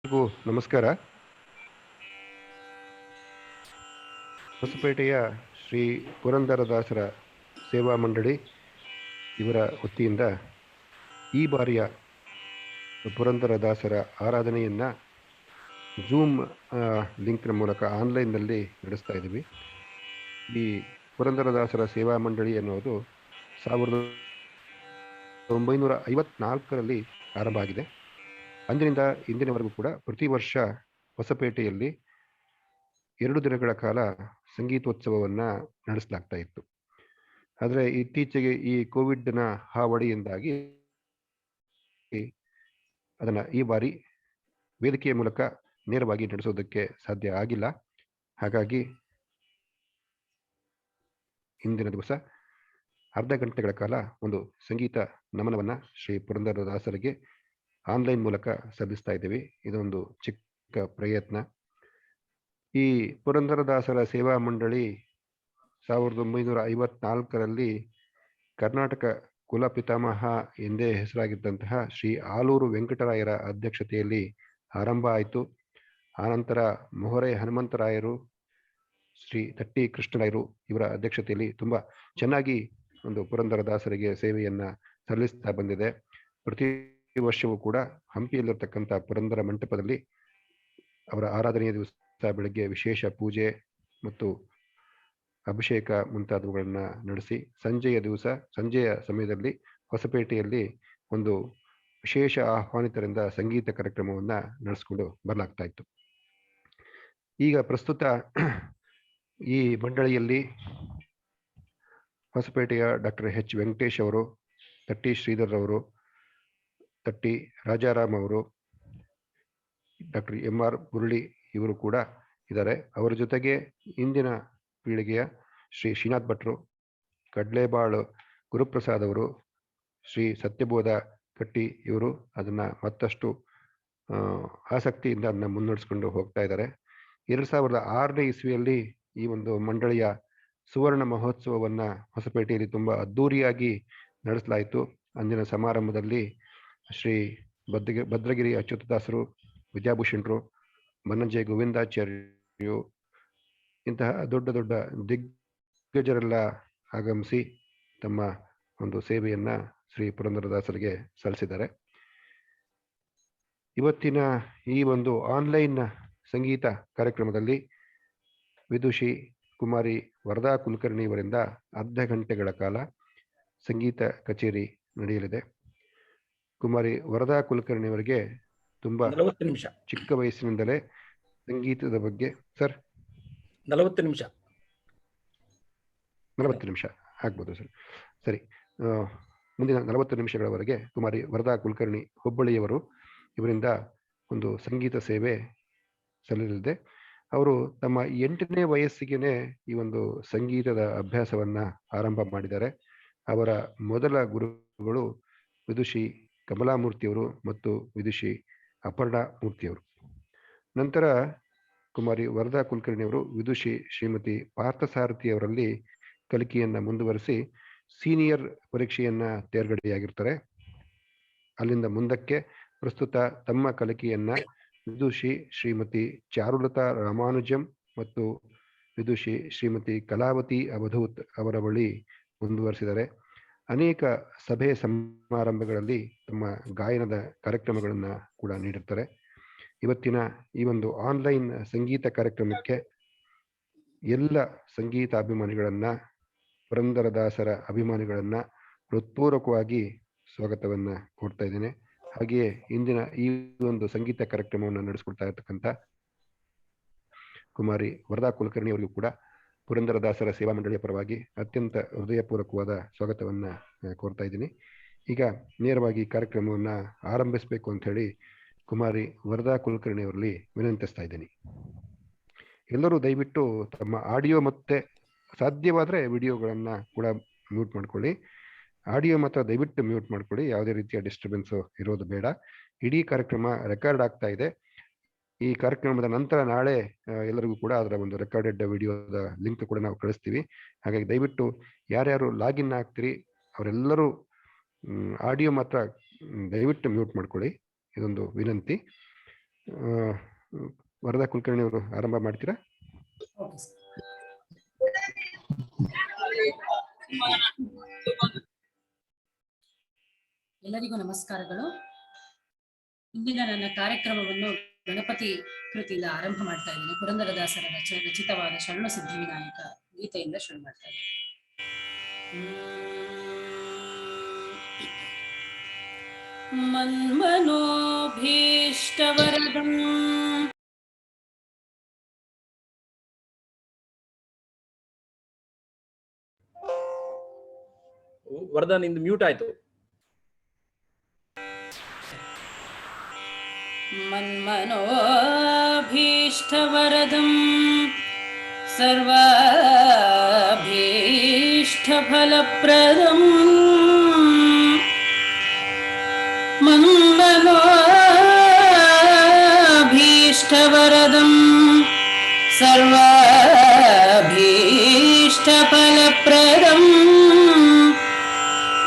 ಎಲ್ರಿಗೂ ನಮಸ್ಕಾರ. ಹೊಸಪೇಟೆಯ ಶ್ರೀ ಪುರಂದರದಾಸರ ಸೇವಾ ಮಂಡಳಿ ಇವರ ವತಿಯಿಂದ ಈ ಬಾರಿಯ ಪುರಂದರದಾಸರ ಆರಾಧನೆಯನ್ನ ಝೂಮ್ ಲಿಂಕ್ನ ಮೂಲಕ ಆನ್ಲೈನ್ನಲ್ಲಿ ನಡೆಸ್ತಾ ಇದ್ದೀವಿ. ಈ ಪುರಂದರದಾಸರ ಸೇವಾ ಮಂಡಳಿ ಅನ್ನೋದು 1954ರಲ್ಲಿ ಆರಂಭ ಆಗಿದೆ. ಅಂದಿನಿಂದ ಇಂದಿನವರೆಗೂ ಕೂಡ ಪ್ರತಿ ವರ್ಷ ಹೊಸಪೇಟೆಯಲ್ಲಿ 2 ದಿನಗಳ ಕಾಲ ಸಂಗೀತೋತ್ಸವವನ್ನು ನಡೆಸಲಾಗ್ತಾ ಇತ್ತು. ಆದರೆ ಇತ್ತೀಚೆಗೆ ಈ ಕೋವಿಡ್ನ ಹಾವಳಿಯಿಂದಾಗಿ ಅದನ್ನು ಈ ಬಾರಿ ವೇದಿಕೆಯ ಮೂಲಕ ನೇರವಾಗಿ ನಡೆಸೋದಕ್ಕೆ ಸಾಧ್ಯ ಆಗಿಲ್ಲ. ಹಾಗಾಗಿ ಇಂದಿನ ದಿವಸ ಅರ್ಧ ಗಂಟೆಗಳ ಕಾಲ ಒಂದು ಸಂಗೀತ ನಮನವನ್ನು ಶ್ರೀ ಪುರಂದರದಾಸರಿಗೆ ಆನ್ಲೈನ್ ಮೂಲಕ ಸಲ್ಲಿಸ್ತಾ ಇದ್ದೀವಿ. ಇದೊಂದು ಚಿಕ್ಕ ಪ್ರಯತ್ನ. ಈ ಪುರಂದರದಾಸರ ಸೇವಾ ಮಂಡಳಿ 1954ರಲ್ಲಿ ಕರ್ನಾಟಕ ಕುಲ ಪಿತಾಮಹ ಎಂದೇ ಹೆಸರಾಗಿದ್ದಂತಹ ಶ್ರೀ ಆಲೂರು ವೆಂಕಟರಾಯರ ಅಧ್ಯಕ್ಷತೆಯಲ್ಲಿ ಆರಂಭ ಆಯಿತು. ಆನಂತರ ಮೊಹರೆ ಹನುಮಂತರಾಯರು, ಶ್ರೀ ತಟ್ಟಿ ಕೃಷ್ಣರಾಯರು ಇವರ ಅಧ್ಯಕ್ಷತೆಯಲ್ಲಿ ತುಂಬ ಚೆನ್ನಾಗಿ ಒಂದು ಪುರಂದರದಾಸರಿಗೆ ಸೇವೆಯನ್ನು ಸಲ್ಲಿಸ್ತಾ ಬಂದಿದೆ. ಪ್ರತಿ ವರ್ಷವೂ ಕೂಡ ಹಂಪಿಯಲ್ಲಿರ್ತಕ್ಕಂಥ ಪುರಂದರ ಮಂಟಪದಲ್ಲಿ ಅವರ ಆರಾಧನೆಯ ದಿವಸ ಬೆಳಗ್ಗೆ ವಿಶೇಷ ಪೂಜೆ ಮತ್ತು ಅಭಿಷೇಕ ಮುಂತಾದವುಗಳನ್ನು ನಡೆಸಿ ಸಂಜೆಯ ಸಮಯದಲ್ಲಿ ಹೊಸಪೇಟೆಯಲ್ಲಿ ಒಂದು ವಿಶೇಷ ಆಹ್ವಾನಿತರಿಂದ ಸಂಗೀತ ಕಾರ್ಯಕ್ರಮವನ್ನು ನಡೆಸ್ಕೊಂಡು ಬರಲಾಗ್ತಾ ಇತ್ತು. ಈಗ ಪ್ರಸ್ತುತ ಈ ಮಂಡಳಿಯಲ್ಲಿ ಹೊಸಪೇಟೆಯ ಡಾಕ್ಟರ್ ಎಚ್ ವೆಂಕಟೇಶ್ ಅವರು, ತಟ್ಟಿ ಶ್ರೀಧರ್ ಅವರು, ತಟ್ಟಿ ರಾಜಾರಾಮ್ ಅವರು, ಡಾಕ್ಟರ್ MR ಮುರಳಿ ಇವರು ಕೂಡ ಇದ್ದಾರೆ. ಅವರ ಜೊತೆಗೆ ಇಂದಿನ ಪೀಳಿಗೆಯ ಶ್ರೀ ಶ್ರೀನಾಥ್ ಭಟ್ರು, ಕಡ್ಲೇಬಾಳು ಗುರುಪ್ರಸಾದ್ ಅವರು, ಶ್ರೀ ಸತ್ಯಬೋಧ ಕಟ್ಟಿ ಇವರು ಅದನ್ನು ಮತ್ತಷ್ಟು ಆಸಕ್ತಿಯಿಂದ ಅದನ್ನು ಮುನ್ನಡೆಸ್ಕೊಂಡು ಹೋಗ್ತಾ ಇದ್ದಾರೆ. 2006ನೇ ಇಸ್ವಿಯಲ್ಲಿ ಈ ಒಂದು ಮಂಡಳಿಯ ಸುವರ್ಣ ಮಹೋತ್ಸವವನ್ನು ಹೊಸಪೇಟೆಯಲ್ಲಿ ತುಂಬ ಅದ್ಧೂರಿಯಾಗಿ ನಡೆಸಲಾಯಿತು. ಅಂದಿನ ಸಮಾರಂಭದಲ್ಲಿ ಶ್ರೀ ಭದ್ರಗಿರಿ ಅಚ್ಯುತದಾಸರು, ವಿದ್ಯಾಭೂಷಣರು, ಮನ್ನಂಜೆ ಗೋವಿಂದಾಚಾರ್ಯರು ಇಂತಹ ದೊಡ್ಡ ದೊಡ್ಡ ದಿಗ್ಗಜರೆಲ್ಲ ಆಗಮಿಸಿ ತಮ್ಮ ಒಂದು ಸೇವೆಯನ್ನು ಶ್ರೀ ಪುರಂದರದಾಸರಿಗೆ ಸಲ್ಲಿಸಿದ್ದಾರೆ. ಇವತ್ತಿನ ಈ ಒಂದು ಆನ್ಲೈನ್ ಸಂಗೀತ ಕಾರ್ಯಕ್ರಮದಲ್ಲಿ ವಿದುಷಿ ಕುಮಾರಿ ವರದಾ ಕುಲಕರ್ಣಿ ಅವರಿಂದ ಅರ್ಧ ಗಂಟೆಗಳ ಕಾಲ ಸಂಗೀತ ಕಚೇರಿ ನಡೆಯಲಿದೆ. ಕುಮಾರಿ ವರದಾ ಕುಲಕರ್ಣಿ ಅವರಿಗೆ ತುಂಬ ಚಿಕ್ಕ ವಯಸ್ಸಿನಿಂದಲೇ ಸಂಗೀತದ ಬಗ್ಗೆ ಸರ್ 40 ನಿಮಿಷ ಆಗ್ಬೋದು ಸರ್. ಸರಿ, ಮುಂದಿನ 40 ನಿಮಿಷಗಳವರೆಗೆ ಕುಮಾರಿ ವರದಾ ಕುಲಕರ್ಣಿ ಹುಬ್ಬಳ್ಳಿಯವರು ಇವರಿಂದ ಒಂದು ಸಂಗೀತ ಸೇವೆ ಸಲ್ಲಲಿದೆ. ಅವರು ತಮ್ಮ 8ನೇ ವಯಸ್ಸಿಗೆ ಈ ಒಂದು ಸಂಗೀತದ ಅಭ್ಯಾಸವನ್ನು ಆರಂಭ ಮಾಡಿದ್ದಾರೆ. ಅವರ ಮೊದಲ ಗುರುಗಳು ವಿದುಷಿ ಕಮಲಾಮೂರ್ತಿಯವರು ಮತ್ತು ವಿದುಷಿ ಅಪರ್ಣಾ ಮೂರ್ತಿಯವರು. ನಂತರ ಕುಮಾರಿ ವರದಾ ಕುಲಕರ್ಣಿಯವರು ವಿದುಷಿ ಶ್ರೀಮತಿ ಪಾರ್ಥಸಾರಥಿಯವರಲ್ಲಿ ಕಲಿಕೆಯನ್ನು ಮುಂದುವರಿಸಿ ಸೀನಿಯರ್ ಪರೀಕ್ಷೆಯನ್ನು ತೇರ್ಗಡೆಯಾಗಿರ್ತಾರೆ. ಅಲ್ಲಿಂದ ಮುಂದಕ್ಕೆ ಪ್ರಸ್ತುತ ತಮ್ಮ ಕಲಿಕೆಯನ್ನು ವಿದುಷಿ ಶ್ರೀಮತಿ ಚಾರುಲತಾ ರಾಮಾನುಜಂ ಮತ್ತು ವಿದುಷಿ ಶ್ರೀಮತಿ ಕಲಾವತಿ ಅವಧೂತ್ ಅವರ ಬಳಿ ಮುಂದುವರಿಸಿದ್ದಾರೆ. ಅನೇಕ ಸಭೆ ಸಮಾರಂಭಗಳಲ್ಲಿ ತಮ್ಮ ಗಾಯನದ ಕಾರ್ಯಕ್ರಮಗಳನ್ನು ಕೂಡ ನೀಡಿರ್ತಾರೆ. ಇವತ್ತಿನ ಈ ಒಂದು ಆನ್ಲೈನ್ ಸಂಗೀತ ಕಾರ್ಯಕ್ರಮಕ್ಕೆ ಎಲ್ಲ ಸಂಗೀತ ಅಭಿಮಾನಿಗಳನ್ನು, ಪುರಂದರದಾಸರ ಅಭಿಮಾನಿಗಳನ್ನು ಹೃತ್ಪೂರ್ವಕವಾಗಿ ಸ್ವಾಗತವನ್ನು ಕೊಡ್ತಾ ಇದ್ದೇನೆ. ಹಾಗೆಯೇ ಇಂದಿನ ಈ ಒಂದು ಸಂಗೀತ ಕಾರ್ಯಕ್ರಮವನ್ನು ನಡೆಸ್ಕೊಡ್ತಾ ಇರ್ತಕ್ಕಂಥ ಕುಮಾರಿ ವರದಾ ಕುಲಕರ್ಣಿ ಅವರಿಗೂ ಕೂಡ ಪುರಂದರದಾಸರ ಸೇವಾ ಮಂಡಳಿಯ ಪರವಾಗಿ ಅತ್ಯಂತ ಹೃದಯಪೂರ್ವಕವಾದ ಸ್ವಾಗತವನ್ನು ಕೋರ್ತಾ ಇದ್ದೀನಿ. ಈಗ ನೇರವಾಗಿ ಕಾರ್ಯಕ್ರಮವನ್ನು ಆರಂಭಿಸಬೇಕು ಅಂತ ಹೇಳಿ ಕುಮಾರಿ ವರದಾ ಕುಲಕರ್ಣಿ ಅವರಲ್ಲಿ ವಿನಂತಿಸ್ತಾ ಇದ್ದೀನಿ. ಎಲ್ಲರೂ ದಯವಿಟ್ಟು ತಮ್ಮ ಆಡಿಯೋ ಮತ್ತೆ ಸಾಧ್ಯವಾದರೆ ವಿಡಿಯೋಗಳನ್ನು ಕೂಡ ಮ್ಯೂಟ್ ಮಾಡ್ಕೊಳ್ಳಿ. ಆಡಿಯೋ ಮಾತ್ರ ದಯವಿಟ್ಟು ಮ್ಯೂಟ್ ಮಾಡ್ಕೊಳ್ಳಿ, ಯಾವುದೇ ರೀತಿಯ ಡಿಸ್ಟರ್ಬೆನ್ಸು ಇರೋದು ಬೇಡ. ಇಡೀ ಕಾರ್ಯಕ್ರಮ ರೆಕಾರ್ಡ್ ಆಗ್ತಾ ಇದೆ. ಈ ಕಾರ್ಯಕ್ರಮದ ನಂತರ ನಾಳೆ ಎಲ್ಲರಿಗೂ ಕೂಡ ಅದರ ಒಂದು ರೆಕಾರ್ಡೆಡ್ ವಿಡಿಯೋದ ಲಿಂಕ್ ಕೂಡ ನಾವು ಕಳಿಸ್ತೀವಿ. ಹಾಗಾಗಿ ದಯವಿಟ್ಟು ಯಾರ್ಯಾರು ಲಾಗಿನ್ ಆಗ್ತೀರಿ ಅವರೆಲ್ಲರೂ ಆಡಿಯೋ ಮಾತ್ರ ದಯವಿಟ್ಟು ಮ್ಯೂಟ್ ಮಾಡ್ಕೊಳ್ಳಿ, ಇದೊಂದು ವಿನಂತಿ. ವರದಾ ಕುಲಕರ್ಣಿ ಅವರು ಆರಂಭ ಮಾಡ್ತೀರಾ? ಎಲ್ಲರಿಗೂ ನಮಸ್ಕಾರಗಳು. ಇಂದಿನ ನನ್ನ ಕಾರ್ಯಕ್ರಮವನ್ನು ಗಣಪತಿ ಕೃತಿಯಿಂದ ಆರಂಭ ಮಾಡ್ತಾ ಇದ್ದೀನಿ. ಪುರಂದರದಾಸರ ರಚಿತವಾದ ಶರಣು ಸಿದ್ಧಿವಿನಾಯಕ ಗೀತೆಯಿಂದ ಶುರು ಮಾಡ್ತಾ ಇದ್ದೀನಿ. ಮನ್ಮನೋಭೀಷ್ಟವರದಂ ವರದಾ, ನಿಂದು ಮ್ಯೂಟ್ ಆಯ್ತು. ಮನ್ಮನೋಭೀಷ್ಟವರದಂ ಸರ್ವಾಭೀಷ್ಟಫಲಪ್ರದಂ ಮನ್ಮನೋಭೀಷ್ಟವರದಂ ಸರ್ವಾಭೀಷ್ಟಫಲಪ್ರದಂ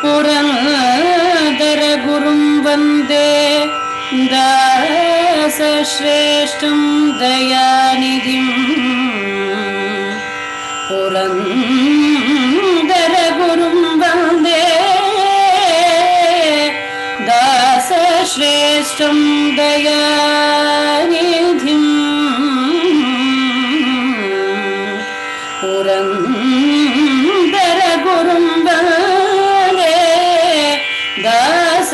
ಪುರಂದರ ಗುರುಂ ವಂದೇ ದಾಸಶ್ರೇಷ್ಠಂ ದಯಾನಿಧಿಂ ಪುರಂದರ ಗುರುಂ ವಂದೇ ದಾಸಶ್ರೇಷ್ಠಂ ದಯಾನಿಧಿಂ ಪುರಂದರ ಗುರುಂ ವಂದೇ ದಾಸಶ್ರೇಷ್ಠಂ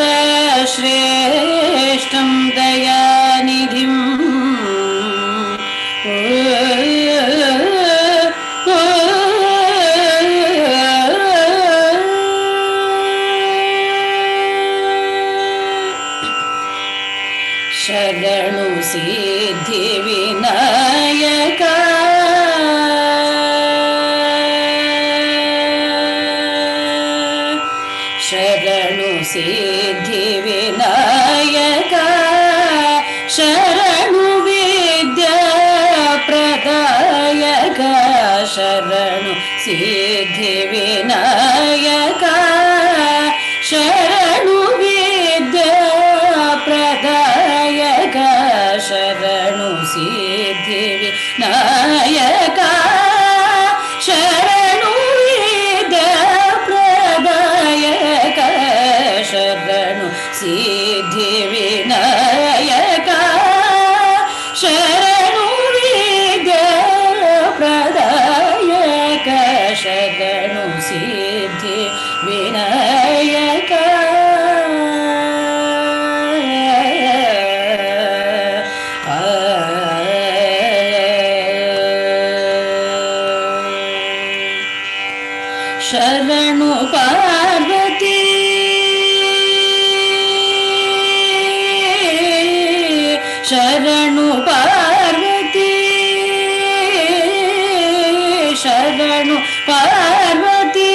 ದಯಾನಿಧಿಂ ಶರಣು ಸಿದ್ಧಿ ವಿನಾಯಕ ಶರಣು ಸಿದ್ಧಿ ವಿನಾಯಕ ಶರಣು ವಿದ್ಯಾ ಪ್ರದಾಯಕ ಶರಣು ಸಿದ್ಧಿ ವಿನಾಯಕ ಶರಣು ವಿದ್ಯಾ ಪ್ರದಾಯಕ ಶರಣು ಸಿದ್ಧಿ ವಿನಾಯಕ ಶರಣು ವಿದ್ಯಾ ಪ್ರದಾಯಕ ಶರಣು ಸಿದ್ಧಿ ವಿನಾಯಕ ಶರಣು ವಿದ್ಯಾ ಪ್ರದಾಯಕ ಶರಣು ಸಿದ್ಧಿ ವಿನಾಯಕ ಶರಣು ಪಾರ್ವತಿ ಶರಣು ಪಾರ್ವತಿ ಶರಣು ಪಾರ್ವತಿ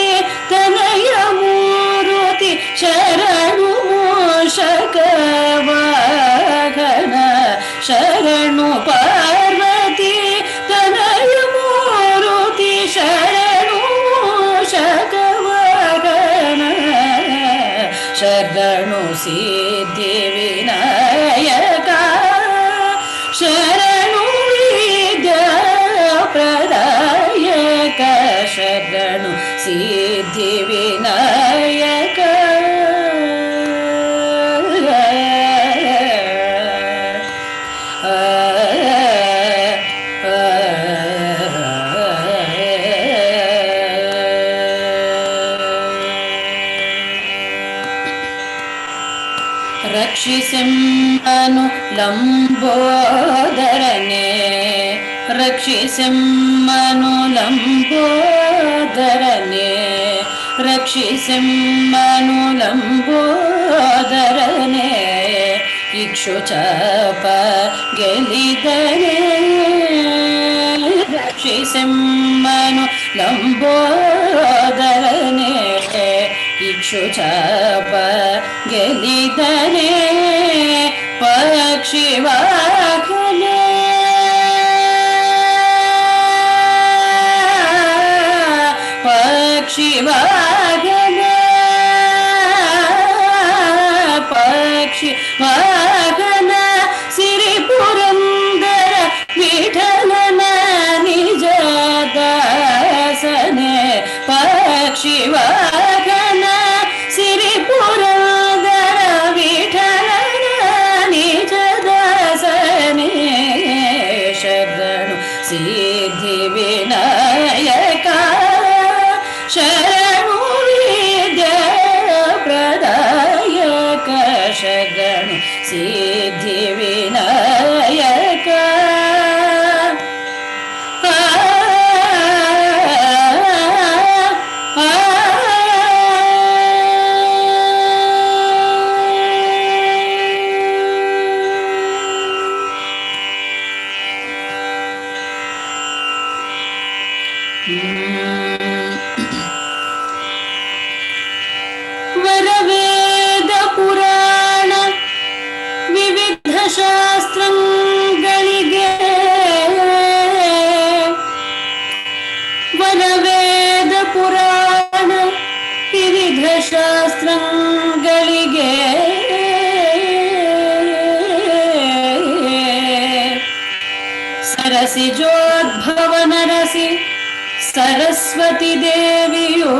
ತನಯ ಮೂರುತಿ ಶರಣು ಮೂಷಕ ವಾಹನ ಶರಣು ಪಾರ್ವತಿ ತನಯ ಮೂರುತಿ ಶರಣು ಮೂಷಕ ವಾಹನ ಶರಣು ಸಿದ್ಧಿ ವಿನಾಯಕ ಶರಣು ವಿದ್ಯಾ ಪ್ರದಾಯಕ ಶರಣು ಸಿದ್ಧಿ ವಿನಾಯಕ ರಕ್ಷಿಸೆಮ್ಮನು ಲಂಬೋದರನೆ ರಕ್ಷಿಸೆಮ್ಮನು ಲಂಬೋದರನೆ ರಕ್ಷಿಸೆಮ್ಮನು ಲಂಬೋದರನೆ ಇಕ್ಷುಚಾಪ ಗೆಲಿದರೆ ರಕ್ಷಿಸೆಮ್ಮನು ಲಂಬೋದರನೆ ಇಕ್ಷುಚಾಪ ಗೆಲಿದರೆ ಪಕ್ಷಿವಾಹನೆ ಪಕ್ಷಿವಾಹನೆ ಪಕ್ಷಿವಾಹನ ಸಿರಿಪು ಸಿದ್ಧಿ ವಿನಾಯಕ ಶರಣು ವಿದ್ಯಾ ಪ್ರದಾಯಕ ಶರಣು ಸಿದ್ಧಿ ವಿನಾಯಕ ವರವೇದ ಪುರಾಣ ವಿವಿಧ ಶಾಸ್ತ್ರಗಳಿಗೆ ವರವೇದ ಪುರಾಣ ವಿವಿಧ ಶಾಸ್ತ್ರಗಳಿಗೆ ಸರಸಿಜೋದ್ಭವ ನರಸಿ ಸರಸ್ವತಿ ದೇವಿಯೋ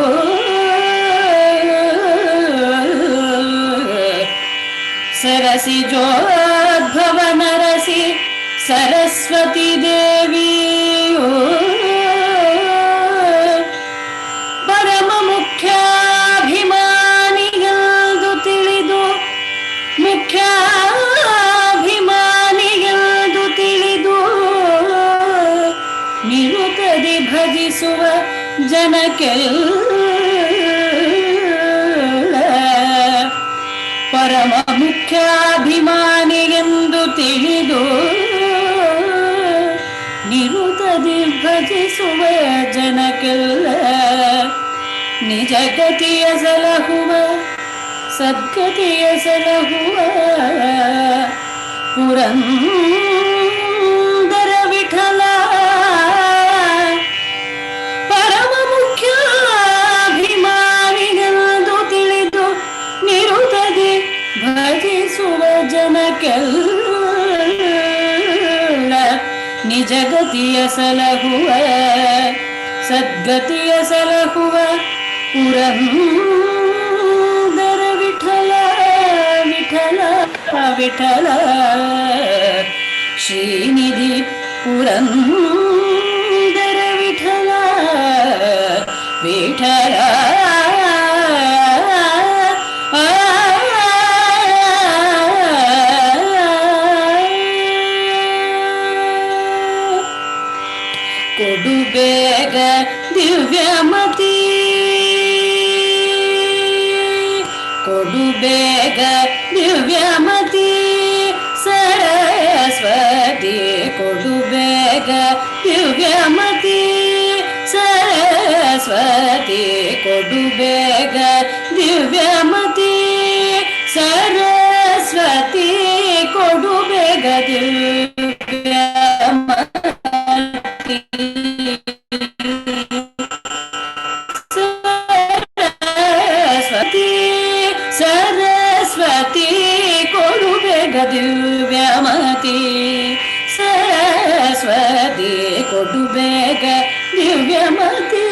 ಸರಸಿಜೋದ್ಭವ ನರಸಿ ಸರಸ್ವತಿ ದೇವಿಯೋ ಪರಮ ಮುಖ್ಯಾಭಿಮಾನಿಯೆಂದು ತಿಳಿದು ಮುಖ್ಯಾಭಿಮಾನಿಯೆಂದು ತಿಳಿದು ನಿರುತದಿ ಭಜಿಸುವ ಜನಕ್ಕೆಲ್ಲ ಪರಮ ಮುಖ್ಯಾಭಿಮಾನಿಯೆಂದು ತಿಳಿದು ನಿರುತದಿ ಭಜಿಸುವ ಜನಕ್ಕೆಲ್ಲ ನಿಜ ಗತಿಯ ಸಲಹುವ ಸದ್ಗತಿಯ ಸಲಹುವ ಪುರಂದರ ವಿಠಲ ಪರಮ ಮುಖ್ಯಾಭಿಮಾನಿಯೆಂದು ತಿಳಿದು ನಿರುತದಿ ಭಜಿಸುವ ಜನಕ್ಕೆಲ್ಲ ನಿಜ ಗತಿಯ ಸಲಹುವ ಸದ್ಗತಿಯ ಸಲಹುವ ಪುರಂದರ ವಿಠಲ ವಿಠಲ ವಿಠಲ ಶ್ರೀನಿಧಿ ಪುರಂದರ ವಿಠಲ ವಿಠಲ ಕೊಡು ಬೇಗ ದಿವ್ಯಮತಿ ಕೊಡು ಬೇಗ ದಿವ್ಯಮತಿ ಸರಸ್ವತಿ ಕೊಡು ಬೇಗ ದಿವ್ಯಮತಿ ಸರಸ್ವತಿ ಕೊಡು ಬೇಗ ದಿವ್ಯಮತಿ ಸರಸ್ವತಿ ಕೊಡು ಬೇಗ ದಿವ್ಯಮತಿ ಸರಸ್ವತಿ ಸರಸ್ವತಿ ಕೊಡು ಬೇಗ ದಿವ್ಯಮತಿ ಸರಸ್ವತಿ ಕೊಡು ಬೇಗ ದಿವ್ಯಮತಿ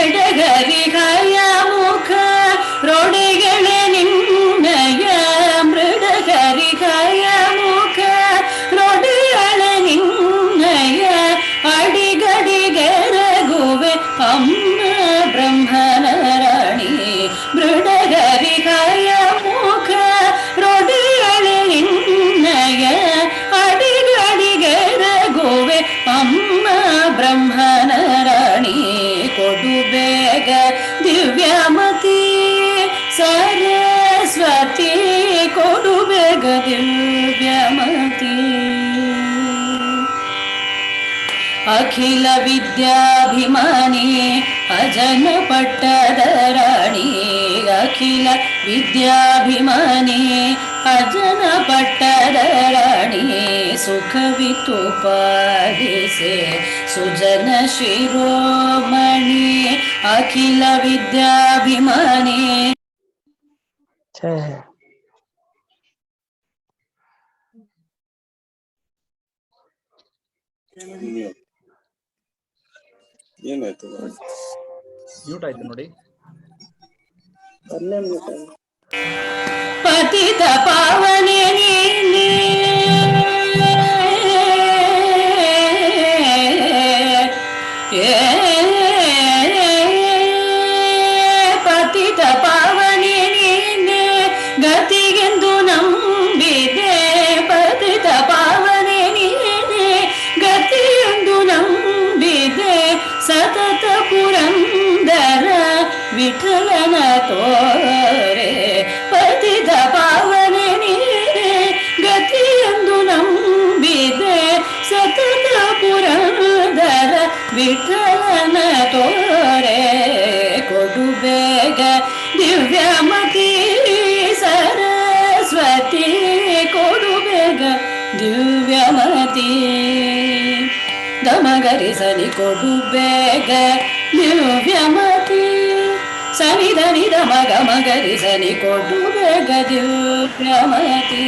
ಮೃಡಗರಿಗಯ ಮುಖ ರೋಡಿಗಳೇ ನಿನ್ನಯ ಮೃಡಗರಿಗಯ ಮುಖ ರೋಡಿಗಳೇ ನಿನ್ನಯ ಅಡಿಗಡಿಗೆರಗುವೆ ಅಮ್ಮ ಬ್ರಹ್ಮನ ರಾಣಿ ಮೃಡಗರಿಗಯ ಮುಖ ರೋಡಿಗಳೇ ನಿನ್ನಯ ಅಡಿಗಡಿಗೆರಗುವೆ ಅಮ್ಮ ಬ್ರಹ್ಮನ ರಾಣಿ ಕೊಡು ಬೇಗ ದಿವ್ಯಮತಿ ಸರಸ್ವತಿ ಕೊಡು ಬೇಗ ದಿವ್ಯಮತಿ ಅಖಿಲ ವಿದ್ಯಾಭಿಮಾನಿ ಅಜನ ಪಟ್ಟದ ರಾಣಿ ಅಖಿಲ ವಿದ್ಯಾಭಿಮಾನಿ ಅಜನ ಪಟ್ಟದ ರಾಣಿ ಸುಖವಿತು ಪಾಲಿಸೆ ಸುಜನ ಶಿರೋಮಣಿ ಅಖಿಲ ವಿದ್ಯಾಭಿಮಾನಿ ಏನಾಯ್ತು ಮ್ಯೂಟ್ ಆಯ್ತು ನೋಡಿ. ಪತಿತ ಪಾವನೆ ನೀನೆ ಪತಿತ ಪಾವನೆ ನೀನೆ ಗತಿಗೆಂದು ನಂಬಿದೆ. ಪತಿತ ಪಾವನೆ ನೀನೆ ಗತಿಯೆಂದು ನಂಬಿದೆ. ಸತತ ಪುರಂದರ ವಿಠಲನ ತೋರೆ. ಪತಿತ ಪಾವನೆ ನೀನೆ ಗತಿಯೆಂದು ನಂಬಿದೆ. ಸತತ ಪುರಂದರ ವಿಠಲನ ತೋರೆ. ಕೊಡು ಬೇಗ ದಿವ್ಯಮತಿ ಸರಸ್ವತಿ. ಕೊಡು ಬೇಗ ದಿವ್ಯಮತಿ. ದಮಗರಿ ಸನಿ ಕೊಡು ಬೇಗ ದಿವ್ಯಮತಿ. ಸನಿ ಧನಿ ದಮಗ ಮಗರಿ ಸನಿ ಕೊಡು ಬೇಗ ದಿವ್ಯಮತಿ.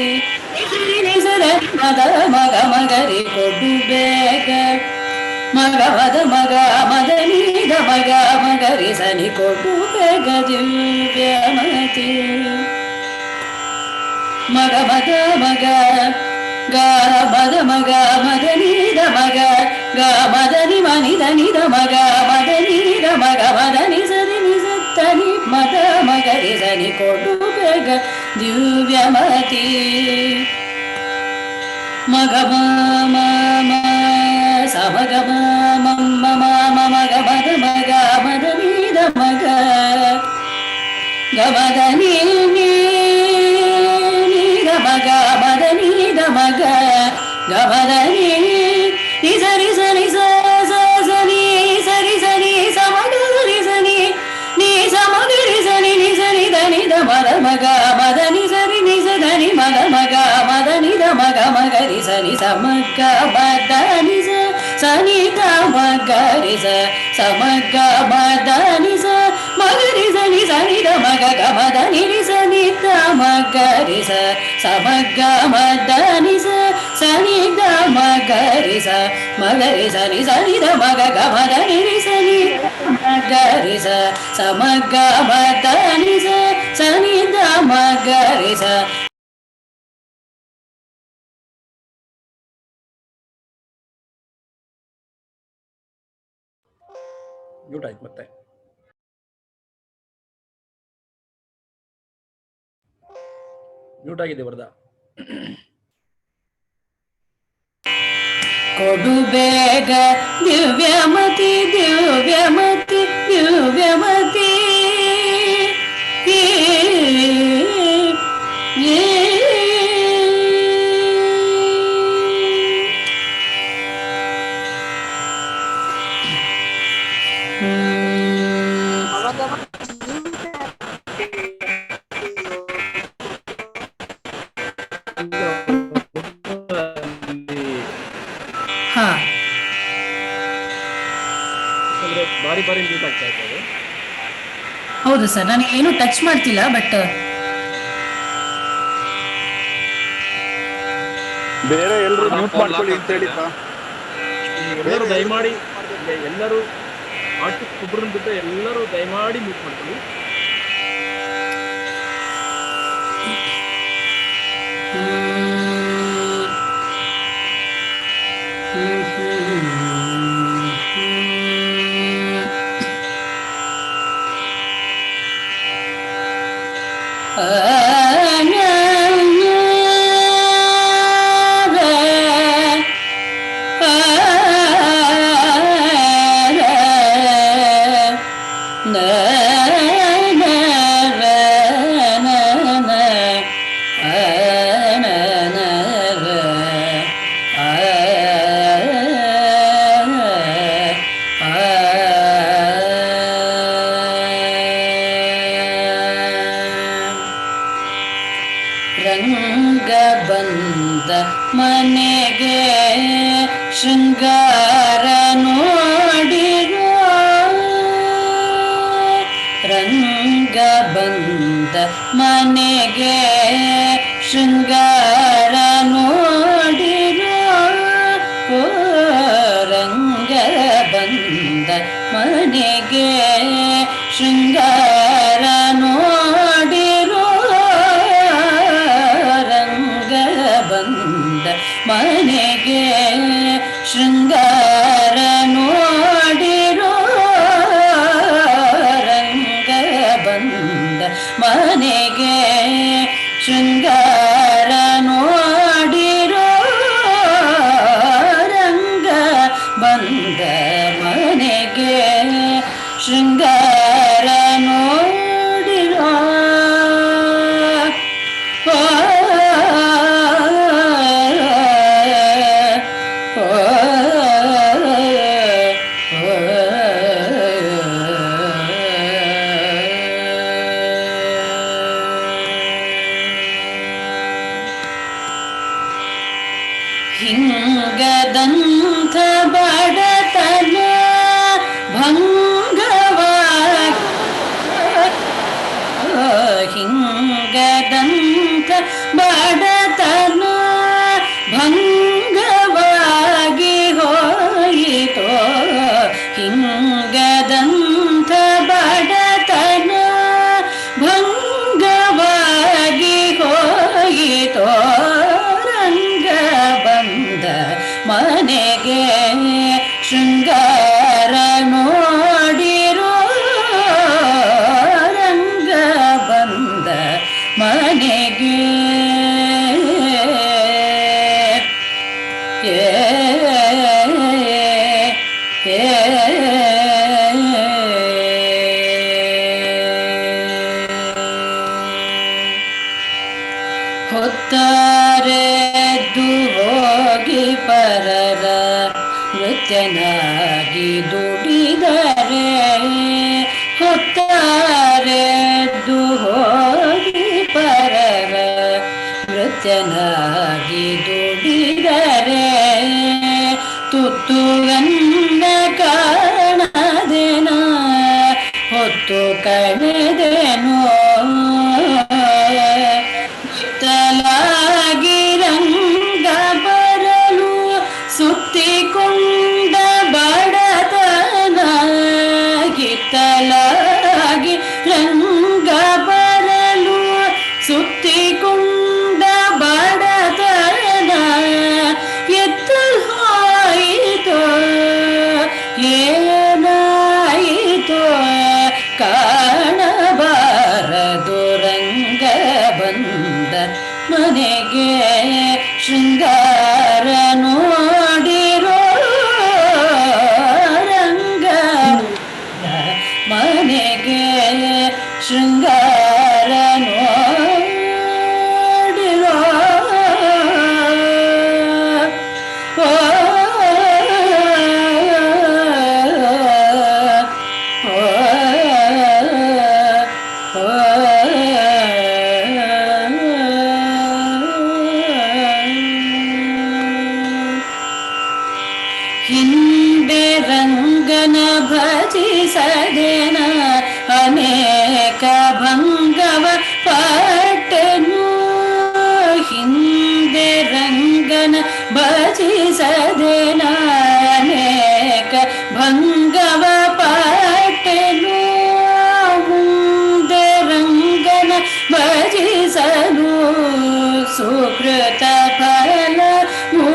ಮದ ಮಗ ಮಗರಿ ಕೊಡು ಬೇಗ ಮಗ ಮದ ಮಗ ಮದನಿ ದಮಗ ಮಗರಿ ಸನಿ ಕೊಡು ಬೇಗ ದಿವ್ಯಮತಿ. ಮಗ ಮದ ಮಗ ಗ ಮದ ಮಗ ಮದನಿ ದಮಗ ಗ ಮದನಿ ಮನಿ ಧನಿ ದಮಗ ಮದನಿ ದಮಗ ಮದನಿ ಸರಿ ನಿಸತ್ತನಿ ಮದ ಮಗರಿ ಸನಿ ಕೊಡು ಬೇಗ ದಿವ್ಯಮತಿ. ಮಗ ಮ ಸಮಗ ಮಮ್ಮ ಮಗ ಮದ ಮಗ ಮದನಿ ದಮಗ ಗ ಮದನಿ ಮಗ ಮದನಿ ದಮಗ ಗ ಮದನಿ ನಿ ಸರಿ ಸನಿ ಸನಿ ಸರಿ ಸನಿ ಸಮಗ ಸರಿ ಸನಿ ನೀ ಸಮಗರಿ ಸನಿ ನಿ ಸರಿ ಧನಿ ದ ಮದ ಮಗ ಮದನಿ ಸರಿ ನಿ ಸ ಧನಿ ಮದ ಮಗ ಮದನಿ ದ ಮಗ ಮಗರಿ ಸನಿ ಸಮಗ ಮದನಿ ಸ ಸನಿ ದ ಮಗರಿ ಸ ಸಮಗ ಮದನಿ ಸ ಮಗರಿ ಸನಿ ಸನಿ ದ ಮಗ ಗ ಮದನಿ ರಿ ಸನಿ ದ ಮಗರಿ ಸ ಸಮಗ ಮದನಿ ಸ ಸನಿ ದ ಮಗರಿ ಸ ಮಗರಿ ಸನಿ ಸನಿ ದ ಮಗ ಗ ಮದನಿ ರಿ ಸನಿ ಮಗರಿ ಸ ಸಮಗ ಮದನಿ ಸ ಸನಿ ದ ಮಗರಿ ಸ. ಮ್ಯೂಟ್ ಆಯ್ತು ಮತ್ತೆ. ಮ್ಯೂಟ್ ಆಗಿದೆ ವರದಾ. ಕೊಡು ಬೇಗ ದಿವ್ಯಮತಿ ದಿವ್ಯಮತಿ ದಿವ್ಯಮತಿ. ಬಾರಿ ಬಾರಿ ಮ್ಯೂಟ್ ಆಗ್ತಾ ಇದ್ದಾರೆ. ಹೌದು ಸರ್, ನಾನು ಏನು ಟಚ್ ಮಾಡ್ತಿಲ್ಲ. ಬಟ್ ಬೇರೆ ಎಲ್ಲರೂ ಮ್ಯೂಟ್ ಮಾಡ್ಕೊಳ್ಳಿ ಅಂತ ಹೇಳಿ ಎಲ್ಲರೂ ದಯಮಾಡಿ ಎಲ್ಲರೂ ಆರ್ಟಿಸ್ಟ್ ಒಬ್ಬರನ್ನ ಬಿಟ್ಟು ಎಲ್ಲರೂ ದಯಮಾಡಿ ಮ್ಯೂಟ್ ಮಾಡ್ಕೊಳ್ಳಿ. ರಂಗ ಬಂದ ಮನೆಗೆ ಶೃಂಗಾರ ನೋಡಿರೋ. ರಂಗ ಬಂದ ಮನೆಗೆ ಶೃಂಗಾರ ನೋಡಿರೋ. ಓ ರಂಗ ಬಂದ ಮನೆಗೆ ಶೃಂಗಾರ ನೋಡಿರೋ. ಮನೆಗೆ ಶೃಂಗಾರ ನೋಡಿರೋ ರಂಗ ಬಂದ ಮನೆಗೆ ಶೃಂಗಾರ ನೋಡಿರೋ ಹಿಂಗದಂಥ ಬಡತನ ಭಂಗವಾಗಿ ಹಿಂಗದಂಥ ಬಡತನ ಭಂಗವಾಗಿ ಹೋಯಿತೋ ಹಿಂಗದಂಥ ಬಡತನ ಭಂಗವಾಗಿ ಹೋಯಿತೋ ರಂಗ ಬಂದ ಮನೆಗೆ ಶೃಂಗಾರ ನೋಡಿರೋ ರಂಗ ಬಂದ ಮನೆಗೆ ಹೊತ್ತಾರೆದ್ದು ಹೋಗಿ ಪರರ ನೃತ್ಯನಾಗಿ ದುಡಿದರೆ ಹೊತ್ತಾರೆದ್ದು ಹೋಗಿ ಪರರ ನೃತ್ಯನಾಗಿ ದುಡಿದರೆ ತುತ್ತುಗನ್ನ ಕಾಣದೇನ ಹೊತ್ತು ಕಳೆದೇನೋ ತಲಾಗಿ ರಂಗ ಬರಲು ಸುತ್ತಿಕೊಂಡ ಬಡತನ ಗಿತ್ತಲಾಗಿ ರಂಗ ಬರಲು ಸುತ್ತಿಕೊಂಡ ಬಡತನ ಎತ್ತಲ್ ಹೋಯಿತೋ ಏನಾಯಿತೋ ಕಾಣಬಾರದು ರಂಗ ಬಂದ ಮನೆಗೆ ಶೃಂಗಾರ ನೋಡಿರೋ ರಂಗ ಮನೆಗೆ ಶೃಂಗಾರ ನೋಡಿರೋ ಹಿಂದೆ ರಂಗನ ಭಜಿಸದೇನ ಅನೇಕ ಭಂಗವ ಪಟ್ಟೆನು ಹಿಂದೆ ರಂಗನ ಭಜಿಸದೇನ ಅನೇಕ ಭಂಗವ ಪಟ್ಟೆನು ಮುಂದೆ ರಂಗನ ಭಜಿಸಲು ಸುಕೃತ ಫಲವು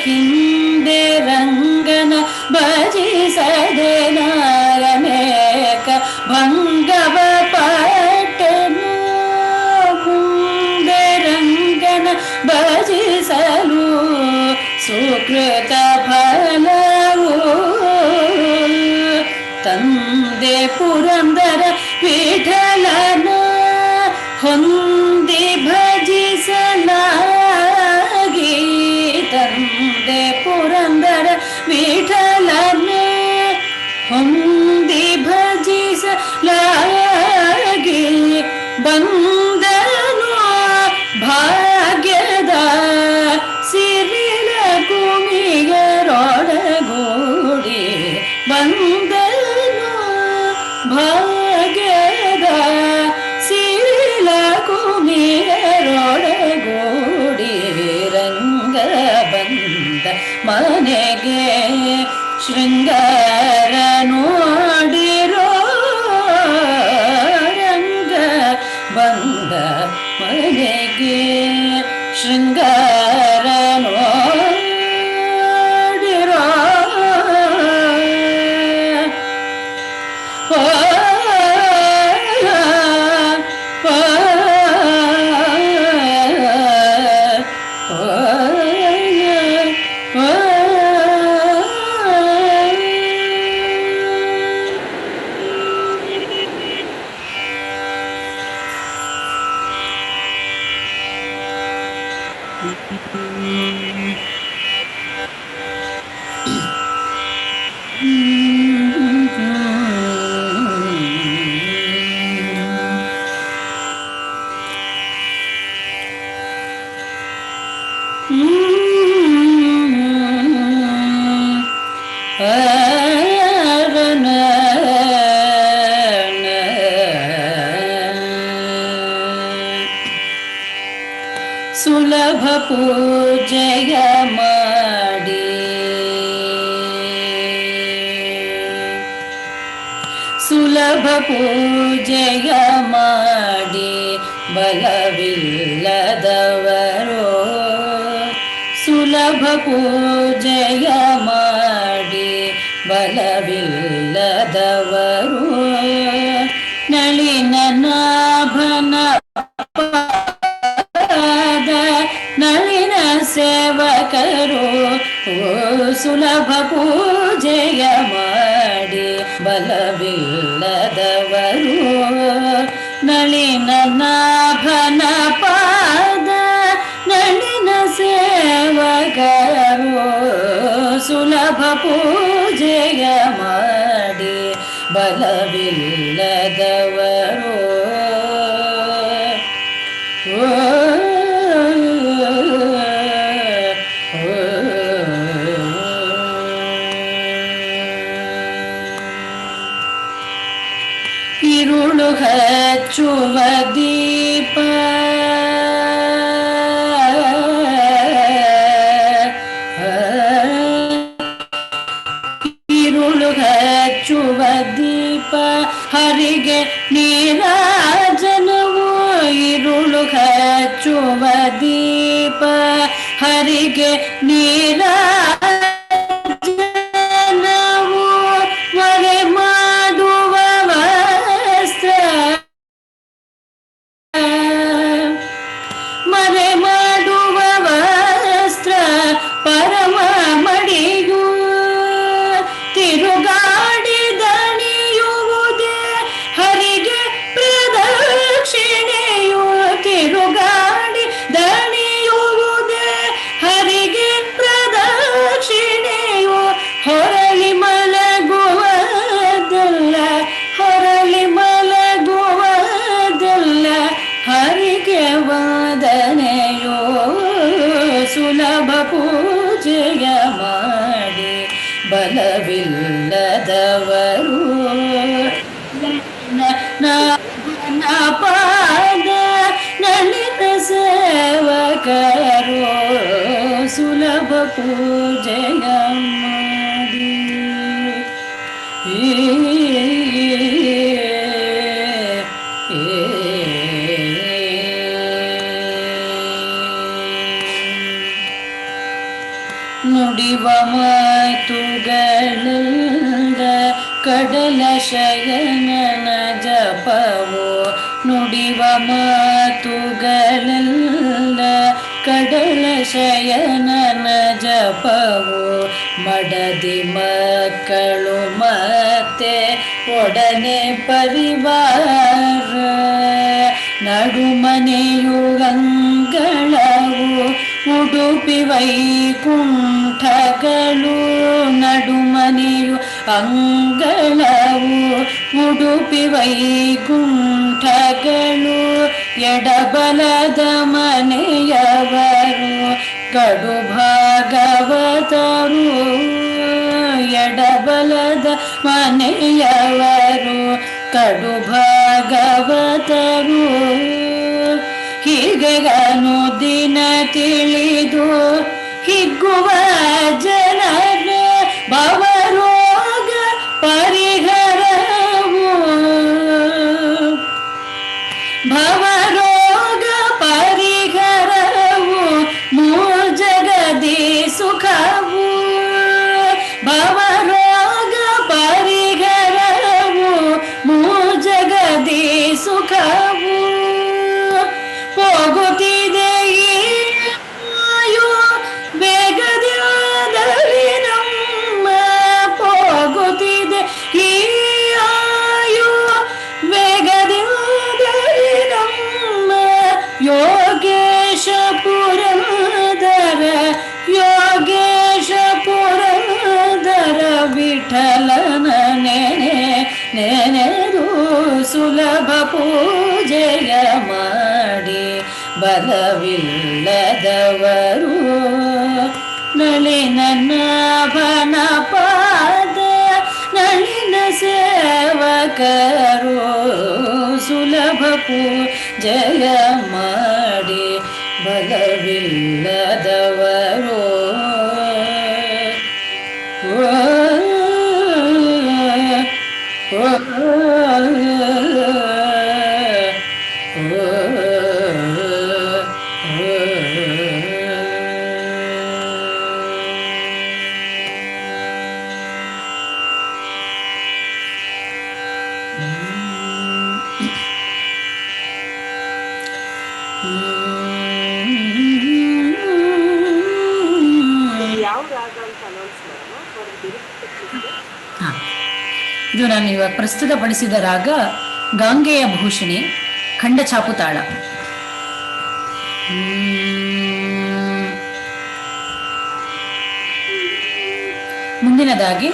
ಹಿಂದೆ ರಂಗನ ಭಜಿಸದೇನ ಅನೇಕ ಭಂಗವ ಪಟ್ಟೆನು ಮುಂದೆ ರಂಗನ ಭಜಿಸಲು ಸುಕೃತ ಫಲವು ತಂದೆ ಪುರಂದರ ವಿಠಲನ ಹೊಂದಿ ಭಜಿಸಲಾಗಿ ತಂದೆ ಪುರಂದರ ವಿಠಲನ ಹೊಂದಿ ಭಜಿಸಲಾಗಿ ಬಂದನು ಭಾಗ್ಯದ ಸಿರಿಲ ಕುಮಿಗರೊಳಗೂಡಿ ಬಂದನು ಭಾಗ್ಯದ ಸಿರಿಲ ಕುಮಿಗರೊಳಗೂಡಿ ರಂಗ ಬಂದ ಮನೆಗೆ ಶೃಂಗಾರ ನೋಡಿರೋ ರಂಗ ಬಂದ ಮನೆಗೆ ಶೃಂಗಾರ ನೋಡಿರೋ ಸುಲಭ ಪೂಜೆಯ ಮಾಡಿ ಸುಲಭ ಪೂಜೆಯ ಮಾಡಿ ಬಲವಿಲ್ಲದವರು ಸುಲಭ ಪೂಜೆಯ ಮಾಡಿ ಬಲವಿಲ್ಲದವರು ನಳಿನ ನಾಭನ ನಳಿನ ಸೇವಕರು ಸುಲಭ ಪೂಜೆಯ ಮಾಡಿ ಬಲವಿಲ್ಲದವರು ನಳಿನ ನಾಭನ ಪಾದ ನಳಿನ ಸೇವಕರು ಸುಲಭ ಪೂಜೆಯ ಮಾಡಿ ಬಲವಿಲ್ಲದವರು ഇരുളു ಹಚ್ಚುವ ದೀಪ ഇരുളു ಹಚ್ಚುವ ದೀಪ ಹರಿಗೆ ನೀರಾಜನವು ഇരുളು ಹಚ್ಚುವ ದೀಪ ಹರಿಗೆ ನೀರಾಜನವು ಮರೆ ಮಾಡುವ ವಸ್ತ್ರ ಮರೆ ಮಾಡುವ ವಸ್ತ್ರ ಪರಮ ಮಡಿಯು ತಿರುಗಾಡಿ ದಣಿಯುವುದೇ ಹರಿಗೆ ಪ್ರದಕ್ಷಿಣೆಯು ತಿರುಗಾಡಿ ದಣಿಯುವುದೇ ಹರಿಗೆ ಪ್ರದಕ್ಷಿಣೆಯು ಹೊರಳಿ ಮಲಗುವುದಲ್ಲ ಹೊರಳಿ ಮಲಗುವುದಲ್ಲ ಹರಿಗೆ ವಂದನೆಯೋ ಸುಲಭ ಪೂಜೆಯ ಮಾಡಿ ಬಲವಿಲ್ಲದವರು ಪಾದ ನಳಿನ ಸೇವಕರು ಸುಲಭ ಪೂಜೆಯ ಮಾಡಿ ನುಡಿವ ಮಾತುಗಳಿಂದ ಕಡಲ ಶಯನನ ಜಪವು ನುಡಿವ ಮಾತುಗಳಿಂದ ಕಡಲ ಶಯನನ ಜಪವು ಮಡದಿ ಮಕ್ಕಳು ಮತ್ತೆ ಒಡನೆ ಪರಿವಾರ ನಡುಮನೆಯು ಅಂಗಳವು ಉಡುಪಿ ವೈಕುಂಠಗಳು ನಡುಮನೆಯು ಅಂಗಳವು ಉಡುಪಿ ವೈಕುಂಠಗಳು ಎಡಬಲದ ಮನೆಯವರು ಕಡು ಭಾಗವತರು ಎಡಬಲದ ಮನೆಯವರು ಕಡು ಭಾಗವತರು ಹೀಗೆಗನು ದಿನ ತಿಳಿದು ಹಿಗ್ಗುವ ಜನರ ಭವರೋಗ ಪರಿಹರವು ಭವರೋಗ ಪರಿಹರವು ಮೂರ್ಜಗದಿ ಸುಖವು ಭವರೋಗ ಪರಿಹರವು ಮೂರ್ಜಗದಿ ಸುಖವು ಹೋಗುತ್ತಿದೆ ಬೇಗದಲ್ಲಿ ನಮ್ಮ ಹೋಗುತ್ತಿದೆ ಈ ಆಯು ವೇಗದಲ್ಲಿ ನಮ್ಮ ಯೋಗೇಶ ಪುರದ ಸುಲಭ ಪೂಜೆಯ ಮಾಡಿ ಬಲವಿಲ್ಲದವರು ನಳಿನ ನಾಭನ ಪಾದ ನಳಿನ ಸೇವಕರು ಸುಲಭ ಪೂಜೆಯ ಮಾಡಿ ಬಲವಿಲ್ಲದವರು ಇದು ನಾನು ಇವಾಗ ಪ್ರಸ್ತುತಪಡಿಸಿದ ರಾಗ ಗಾಂಗೆಯ ಭೂಷಣಿ, ಖಂಡ ಚಾಪುತಾಳ. ಮುಂದಿನದಾಗಿ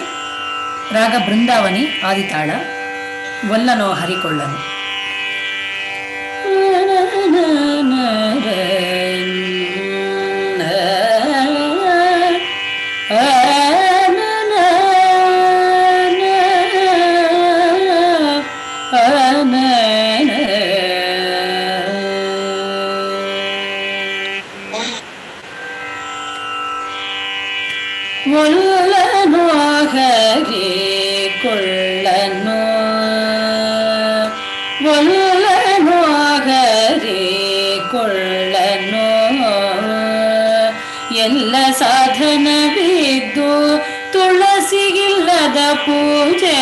ರಾಗ ಬೃಂದಾವನಿ ಆದಿತಾಳ, ಒಲ್ಲನೋ ಹರಿಕೊಳ್ಳನು. ಒಲ್ಲನೋ ಹರಿಕೊಳ್ಳನು ಒಲ್ಲನೋ ಹರಿಕೊಳ್ಳನು ಎಲ್ಲ ಸಾಧನವಿದ್ದು ತುಳಸಿಗಿಲ್ಲದ ಪೂಜೆ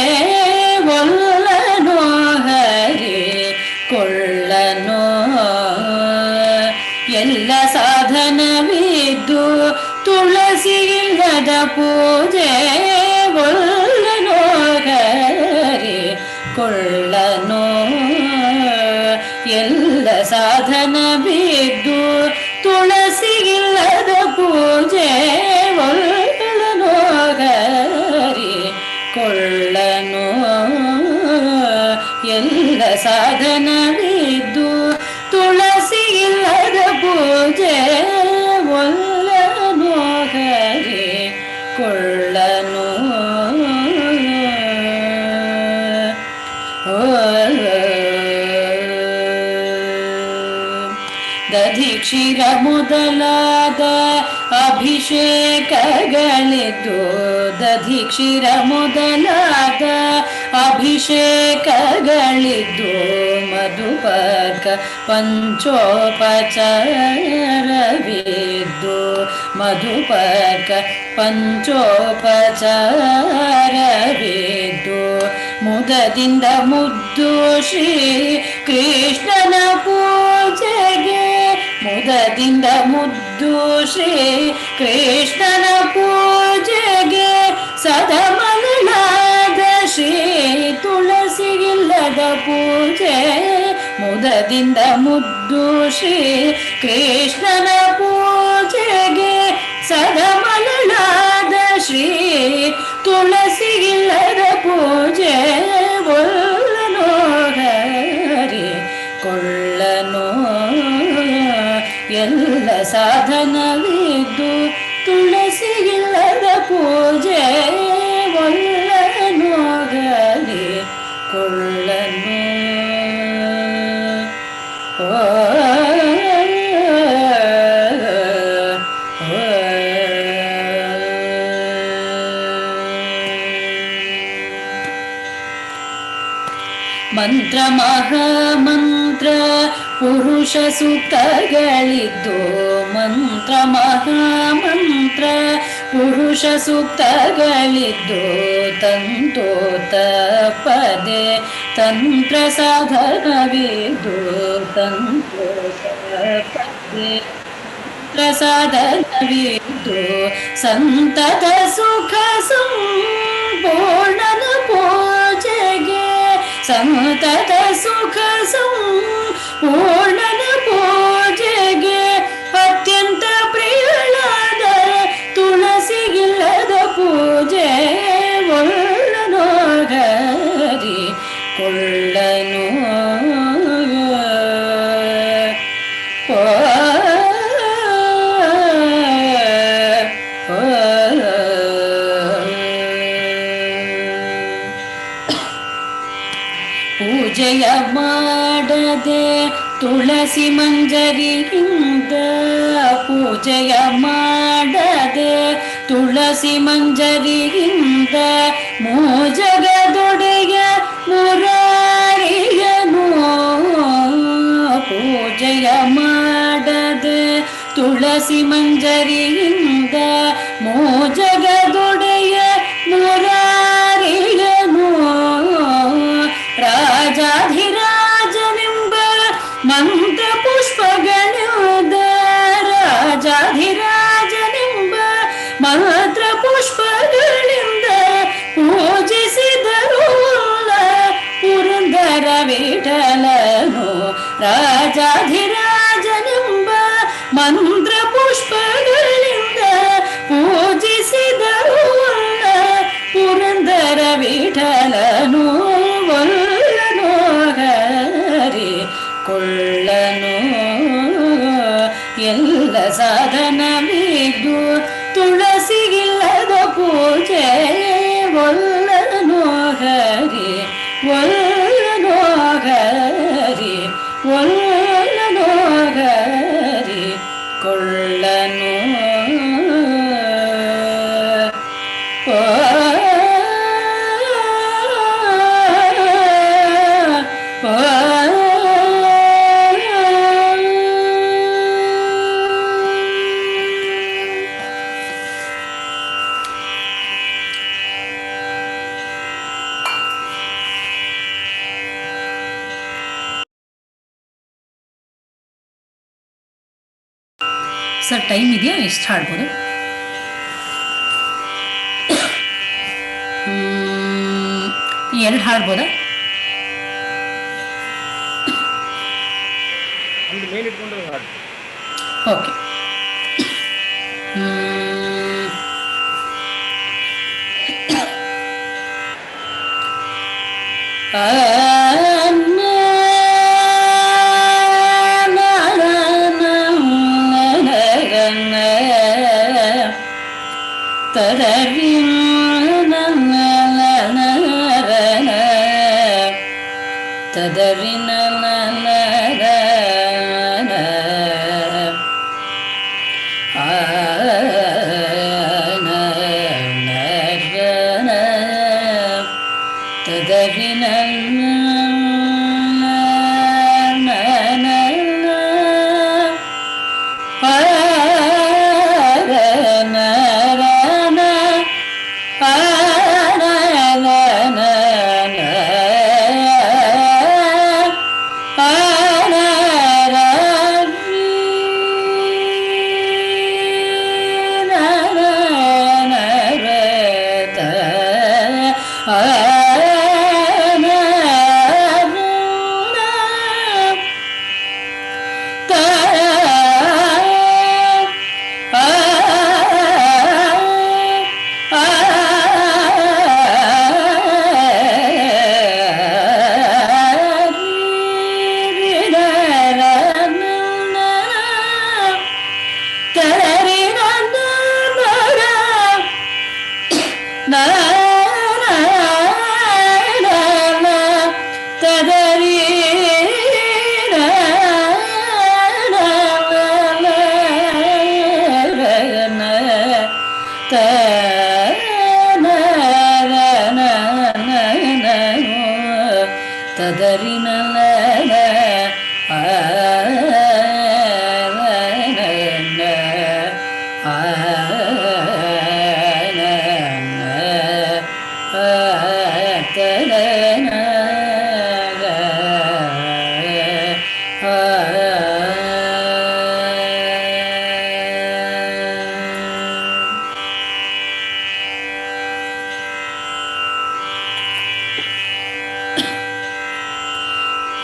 ಒಲ್ಲನೋ ಹರಿಕೊಳ್ಳನು ಎಲ್ಲ ಸಾಧನವಿದ್ದು ತುಳಸಿಗಿಲ್ಲದ ಪೂಜೆ ಒಲ್ಲನೋ ಹರಿಕೊಳ್ಳನು ಎಲ್ಲ ಸಾಧನವಿದ್ದು ತುಳಸಿಗಿಲ್ಲದ ಪೂಜೆ ಒಲ್ಲನೋ ಹರಿಕೊಳ್ಳನು ಎಲ್ಲ ಸಾಧನವಿದ್ದು ತುಳಸಿಗಿಲ್ಲದ ಪೂಜೆ ಒಲ್ಲನೋ ಹರಿಕೊಳ್ಳನು. ದಧಿಕ್ಷಿರ ಮೊದಲಾದ ಅಭಿಷೇಕಗಳಿದ್ದು ದಧಿಕ್ಷಿರ ಮೊದಲಾದ ಅಭಿಷೇಕಗಳಿದ್ದು ಮಧುಪರ್ಕ ಪಂಚೋಪಚಾರವಿದ್ದು ಮಧುಪರ್ಕ ಪಂಚೋಪಚಾರವಿದ್ದು ಮುದದಿಂದ ಮುದ್ದು ಶ್ರೀ ಕೃಷ್ಣನ ಪೂಜೆಗೆ ಮುದದಿಂದ ಮುದ್ದು ಶ್ರೀ ಕೃಷ್ಣನ ಪೂಜೆಗೆ ಸದಮಲನಾದ ಶ್ರೀ ತುಳಸಿಗಿಲ್ಲದ ಪೂಜೆ ಮುದದಿಂದ ಮುದ್ದು ಶ್ರೀ ಕೃಷ್ಣನ ಪೂಜೆಗೆ ಸದಮಲನಾದ ಶ್ರೀ ತುಳಸಿಗಿಲ್ಲದ ಪೂಜೆ ಒಲ್ಲನೋ ಹರಿಕೊಳ್ಳನು ಎಲ್ಲ ಸಾಧನವಿದ್ದು ತುಳಸಿಗಿಲ್ಲದ ಪೂಜೆ ಒಲ್ಲನೋ ಹರಿಕೊಳ್ಳನು. ಮಂತ್ರ ಮಹಾಮಂತ್ರ ಪುರುಷ ಸೂಕ್ತಗಳಿದ್ದು ಮಂತ್ರ ಮಹಾಮಂತ್ರ ಪುರುಷ ಸೂಕ್ತಗಳಿದ್ದು ತಂತೋತ ಪದೇ ತಂತ್ರ ಸಾಧನವಿದ್ದು ತಂತೋತ ಪದೇ ಪ್ರಸಾದವಿದ್ದು ಸಂತತ ಸುಖ ಸಂಪೂರ್ಣನ ಪೂಜೆಗೆ ಸಂತತ ಸುಖ ಸಂಪೂರ್ಣನ ಪೂಜೆಗೆ ಅತ್ಯಂತ ಪ್ರಿಯಳಾದ ತುಳಸಿಗಿಲ್ಲದ ಪೂಜೆ ಒಲ್ಲನೋ ಹರಿಕೊಳ್ಳನು. ಕೊಳ್ಳನು ಪೂಜೆಯ ಮಾಡದೆ ತುಳಸಿ ಮಂಜರಿಯಿಂದ ಪೂಜೆಯ ಮಾಡದೆ ತುಳಸಿ ಮಂಜರಿಯಿಂದ ಮೂಜಗದೊಡೆಯ ಮುರಾರಿಯನು ಪೂಜೆಯ ಮಾಡದೆ ತುಳಸಿ ಮಂಜರಿಯಿಂದ ಮೂಜಗದೊಡೆಯ ಮುರಾರಿಯನು ರಾಜಾಧಿರಾಜನೆಂಬ ಮಂತ್ರ ಪುಷ್ಪಗಳಿಂದ ರಾಜಾಧಿರಾಜನೆಂಬ ಮಂತ್ರ ಪುಷ್ಪಗಳಿಂದ ಪೂಜಿಸಿದರು ಪುರಂದರ ವಿಠಲನು ರಾಜಾಧಿರಾಜನೆಂಬ ಮಂತ್ರ ಪುಷ್ಪಗಳಿಂದ ಪೂಜಿಸಿದರು ಪುರಂದರ ವಿಠಲನು ಒಲ್ಲನು ಹರಿ ಕೊಳ್ಳನು ಎಲ್ಲ ಸಾಧನವಿದ್ದು ತುಳಸಿಗಿಲ್ಲದ ಪೂಜೆ ಒಲ್ಲನು ಹರಿ ಒಲ್ಲನು ಹರಿ ಒಲ್ಲನು ಹರಿ ಕೊಳ್ಳನು ಸರ್ ಟೈಮ್ ಇದೆಯಾ? ಎಷ್ಟು ಹಾಡ್ಬೋದು? ಎರಡು ಹಾಡ್ಬೋದಾ? ಒಂದು ಮೇನ್ ಇಟ್ಕೊಂಡು ಹಾಡು. ಓಕೆ. ತದರಿನ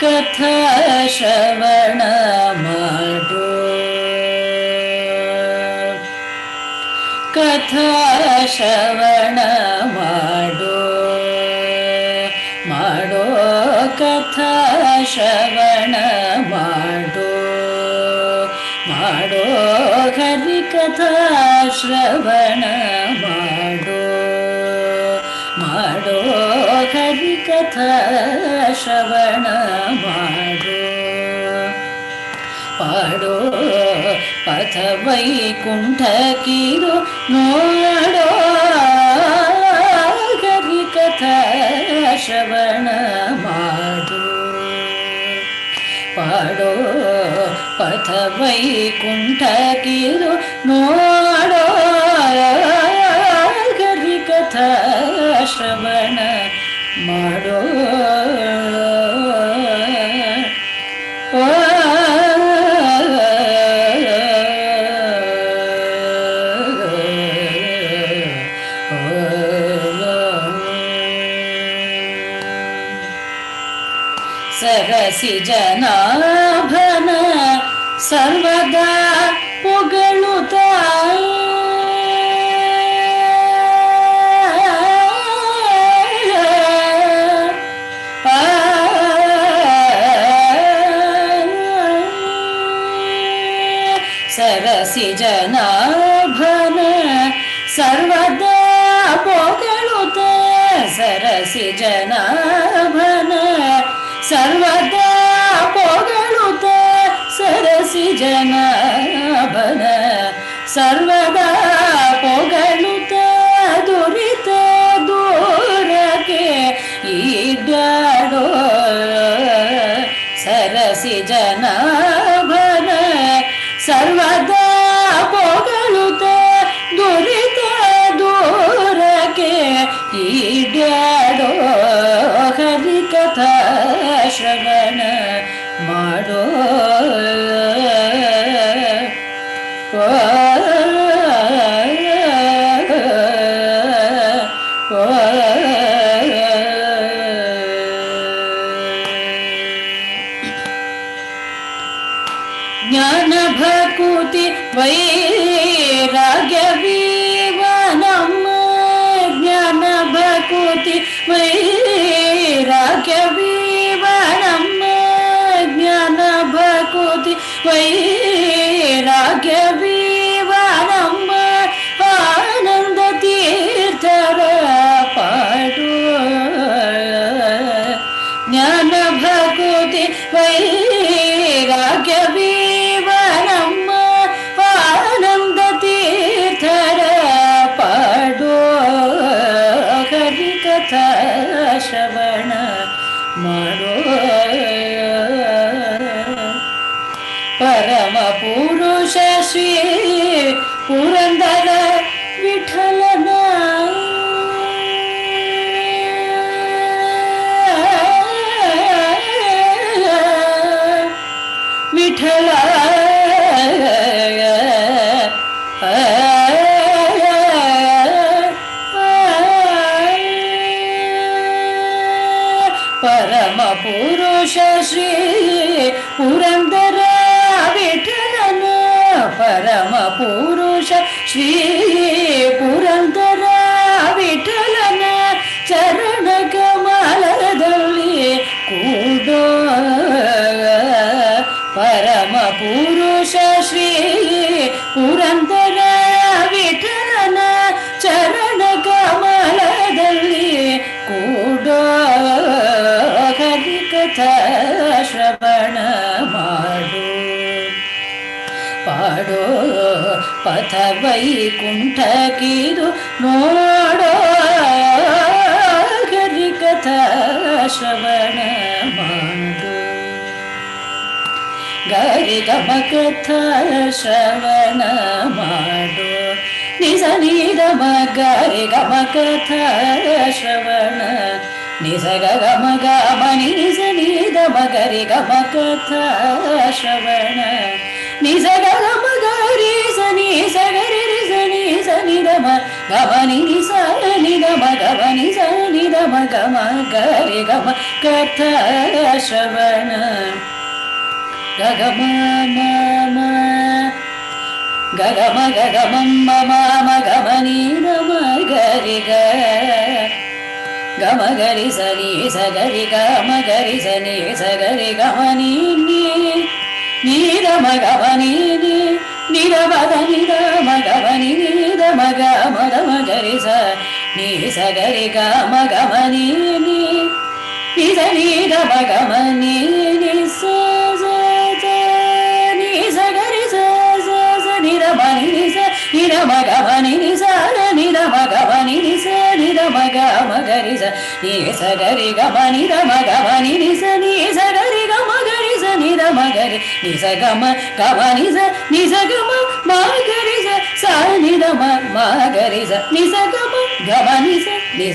ಕಥಾ ಶ್ರವಣ ಮಾಡು, ಕಥಾ ಶ್ರವಣ ಮಾಡೋ ಮಾಡೋ ಕಥಾ ಶ್ರವಣ ಮಾಡೋ ಮಾಡೋ ಹರಿಕಥಾ ಶ್ರವಣ ಮಾಡೋ ಮಾಡೋ ಹರಿಕಥಾ ಶ್ರವಣ ಮಾಡೋ ಪಾಡೋ ಪಥ ವೈಕುಂಠಕ್ಕಿದು ನೋಡೋ ಹರಿಕಥಾ ಶ್ರವಣ ಮಾಡೋ ಪಾಡೋ ಪಥ ವೈಕುಂಠಕ್ಕಿದು ನೋಡೋ ಹರಿಕಥಾ ಶ್ರವಣ ಮಾಡೋ ಸರಸಿ ಜನಾಭನ ಸರ್ವದಾ ಪೊಗಳುತ್ತ ಸರಸಿ ಜನಾಭನ ಸರ್ವದಾ ಪೊಗಳುತ್ತ ಸರಸಿ ಜನಾಭನ ಸರ್ವದಾ ಪೊಗಳುತ್ತ ಸರಸಿ ಜನಾಭನ ಸರ್ವದಾ ಪೊಗಳುತ್ತ ದುರಿತ ದೂರಕ್ಕೆ ಈಡ್ಯಾಡೋ ಸರಸಿ ಜನಾಭನ ಸರ್ವದಾ ಪೊಗಳುತ್ತ ದುರಿತ ದೂರಕ್ಕೆ ಈಡ್ಯಾಡೋ ಹರಿಕಥಾ ಶ್ರವಣ ಮಾಡೋ ಜ್ಞಾನ ಭಕುತಿ ವೈರಾಗ್ಯವೀವ ನಮ್ಮ ಜ್ಞಾನ ಭಕುತಿ ವೈರಾಗ್ಯವೀವ ನಮ್ಮ ಜ್ಞಾನ ಭಕುತಿ ವೈರಾಗ್ಯವೀವ ನಮ್ಮ ಆನಂದ ತೀರ್ಥರ ಪಾಡು ಜ್ಞಾನ ಭಕುತಿ ವೈರಾಗ್ಯವೀವ ನಮ್ಮ ಆನಂದ ತೀರ್ಥರ ಪಾಡು ಹರಿಕಥಾ ಶ್ರವಣ ಮಾಡೋ ಪರಮ ಪುರುಷ ಶ್ರೀ ಪುರಂದರ ವಿಠಲನ ವಿಠಲ ಪರಮ ಪುರುಷ ಶ್ರೀ ಪುರಂದರ ವಿಠಲನ ಪರಮ ಪುರುಷ ಶ್ರೀ ಪುರಂದರ ವಿಠಲನ ಚರಣ ಕಮಲದಲ್ಲಿ ಕೂಡೋ ಪರಮ ಪುರುಷ ಶ್ರೀ ಪುರಂದರ ವಿಠಲನ ಚರಣ ಕಮಲದಲ್ಲಿ ಕೂಡೋ ಹರಿಕಥಾ ಶ್ರವಣ ಮಾಡೋ ಪಾಡೋ ಪಥ ವೈಕುಂಠಕ್ಕಿದು ನೋಡೋ ಹರಿಕಥಾ ಶ್ರವಣ ಮಾಡೋ ಗರಿ ಗಮ ಕಥಾ ಶ್ರವಣ ಮಾಡೋ ನಿಸ ನೀದ ಗರಿ ಗಮ ಕಥಾ ಶ್ರವಣ ನಿಸ ಗಮ ಗಮ ನಿಸ ನೀದ ಗರಿ ಗಮ ಕಥಾ ಶ್ರವಣ ನಿಸ ಗಮ ಗರಿ ಸನಿ ಸಗರಿ ಸನಿ ಸನಿ ದಮ ಗಮ ನಿಸ ನಿದಮ ಗಮ ನಿಸ ನಿದಮ ಗಮ ಗರಿ ಗಮ ಕಥಾ ಶ್ರವಣ ಗಗಮ ಮಮ ಗಗಮ ಗಗಮ ಮಮ ಗಮ ನೀ ನಮ ಗರಿ ಗ ಗಮ ಗರಿ ಸನಿ ಸಗರಿ ಗಮ ಗರಿ ಸನಿ ಸಗರಿ ಗಮ ನೀ ನೀದ ಮಗ ಬನಿ ನಿದ ಮಗ ನಿದ ಮಗ ಬನಿ ನಿದ ಮಗ ಮದ ಮಗರಿ ಸ ನೀ ಸಗರಿ ಗಮ ಗಮ ನೀ ನಿದ ನಿದ ಮಗ ಮನಿ ನಿ ಸ ನೀ ಸಗರಿ ಸ ನಿದ ಮನಿ ನಿ ಸ ನಿದ ಮಗ ಮನಿ ನಿ ಸ ನಿದ ಮಗ ಮನಿ ನಿ ಸ ನಿದ ಮಗ ಮಗರಿ ಸ ನೀ ಸಗರಿ ಗಮ ನಿದ ಮಗ ಮನಿ ನಿ ಸ ನೀ ಸಗರಿ ಗಮ ಗರಿ ಸ ನಿದ ಮಗರಿ ನಿ ಸ ಗಮ ಗಮ ನಿ ಸ ಗಮ ಮಗರಿ ಸ ಸ ನಿದ ಮಗರಿ ಸ ನಿ ಸ ಗಮ ಗಮ ನಿ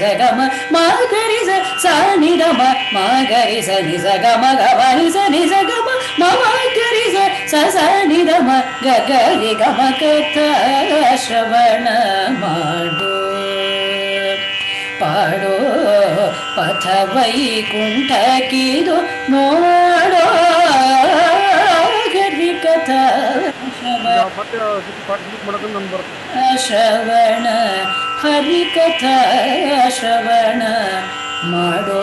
ಸ ಗಮ ಮಗರಿ ಸ ಸ ನಿದ ಮಗರಿ ಸ ನಿ ಸ ಗಮ ಗಮ ನಿ ಸ ಗಮ ಮಗರಿ ಸ ಸ ಸ ನಿದ ಮ ಗರಿ ಗಮ ಕಥಾ ಶ್ರವಣ ಮಾಡು ಪಾಡೋ ಪಥ ವೈಕುಂಠಕ್ಕಿದು ನೋಡೋ ಗರಿ ಕಥಾ ಮತ್ತೆ ಪಾರ್ಟಿಸಿಪೇಟ್ ಮಾಡೋದು ನಮ್ಗೆ ಬರುತ್ತೆ. ಶ್ರವಣ ಹರಿ ಕಥಾ ಶ್ರವಣ ಮಾಡೋ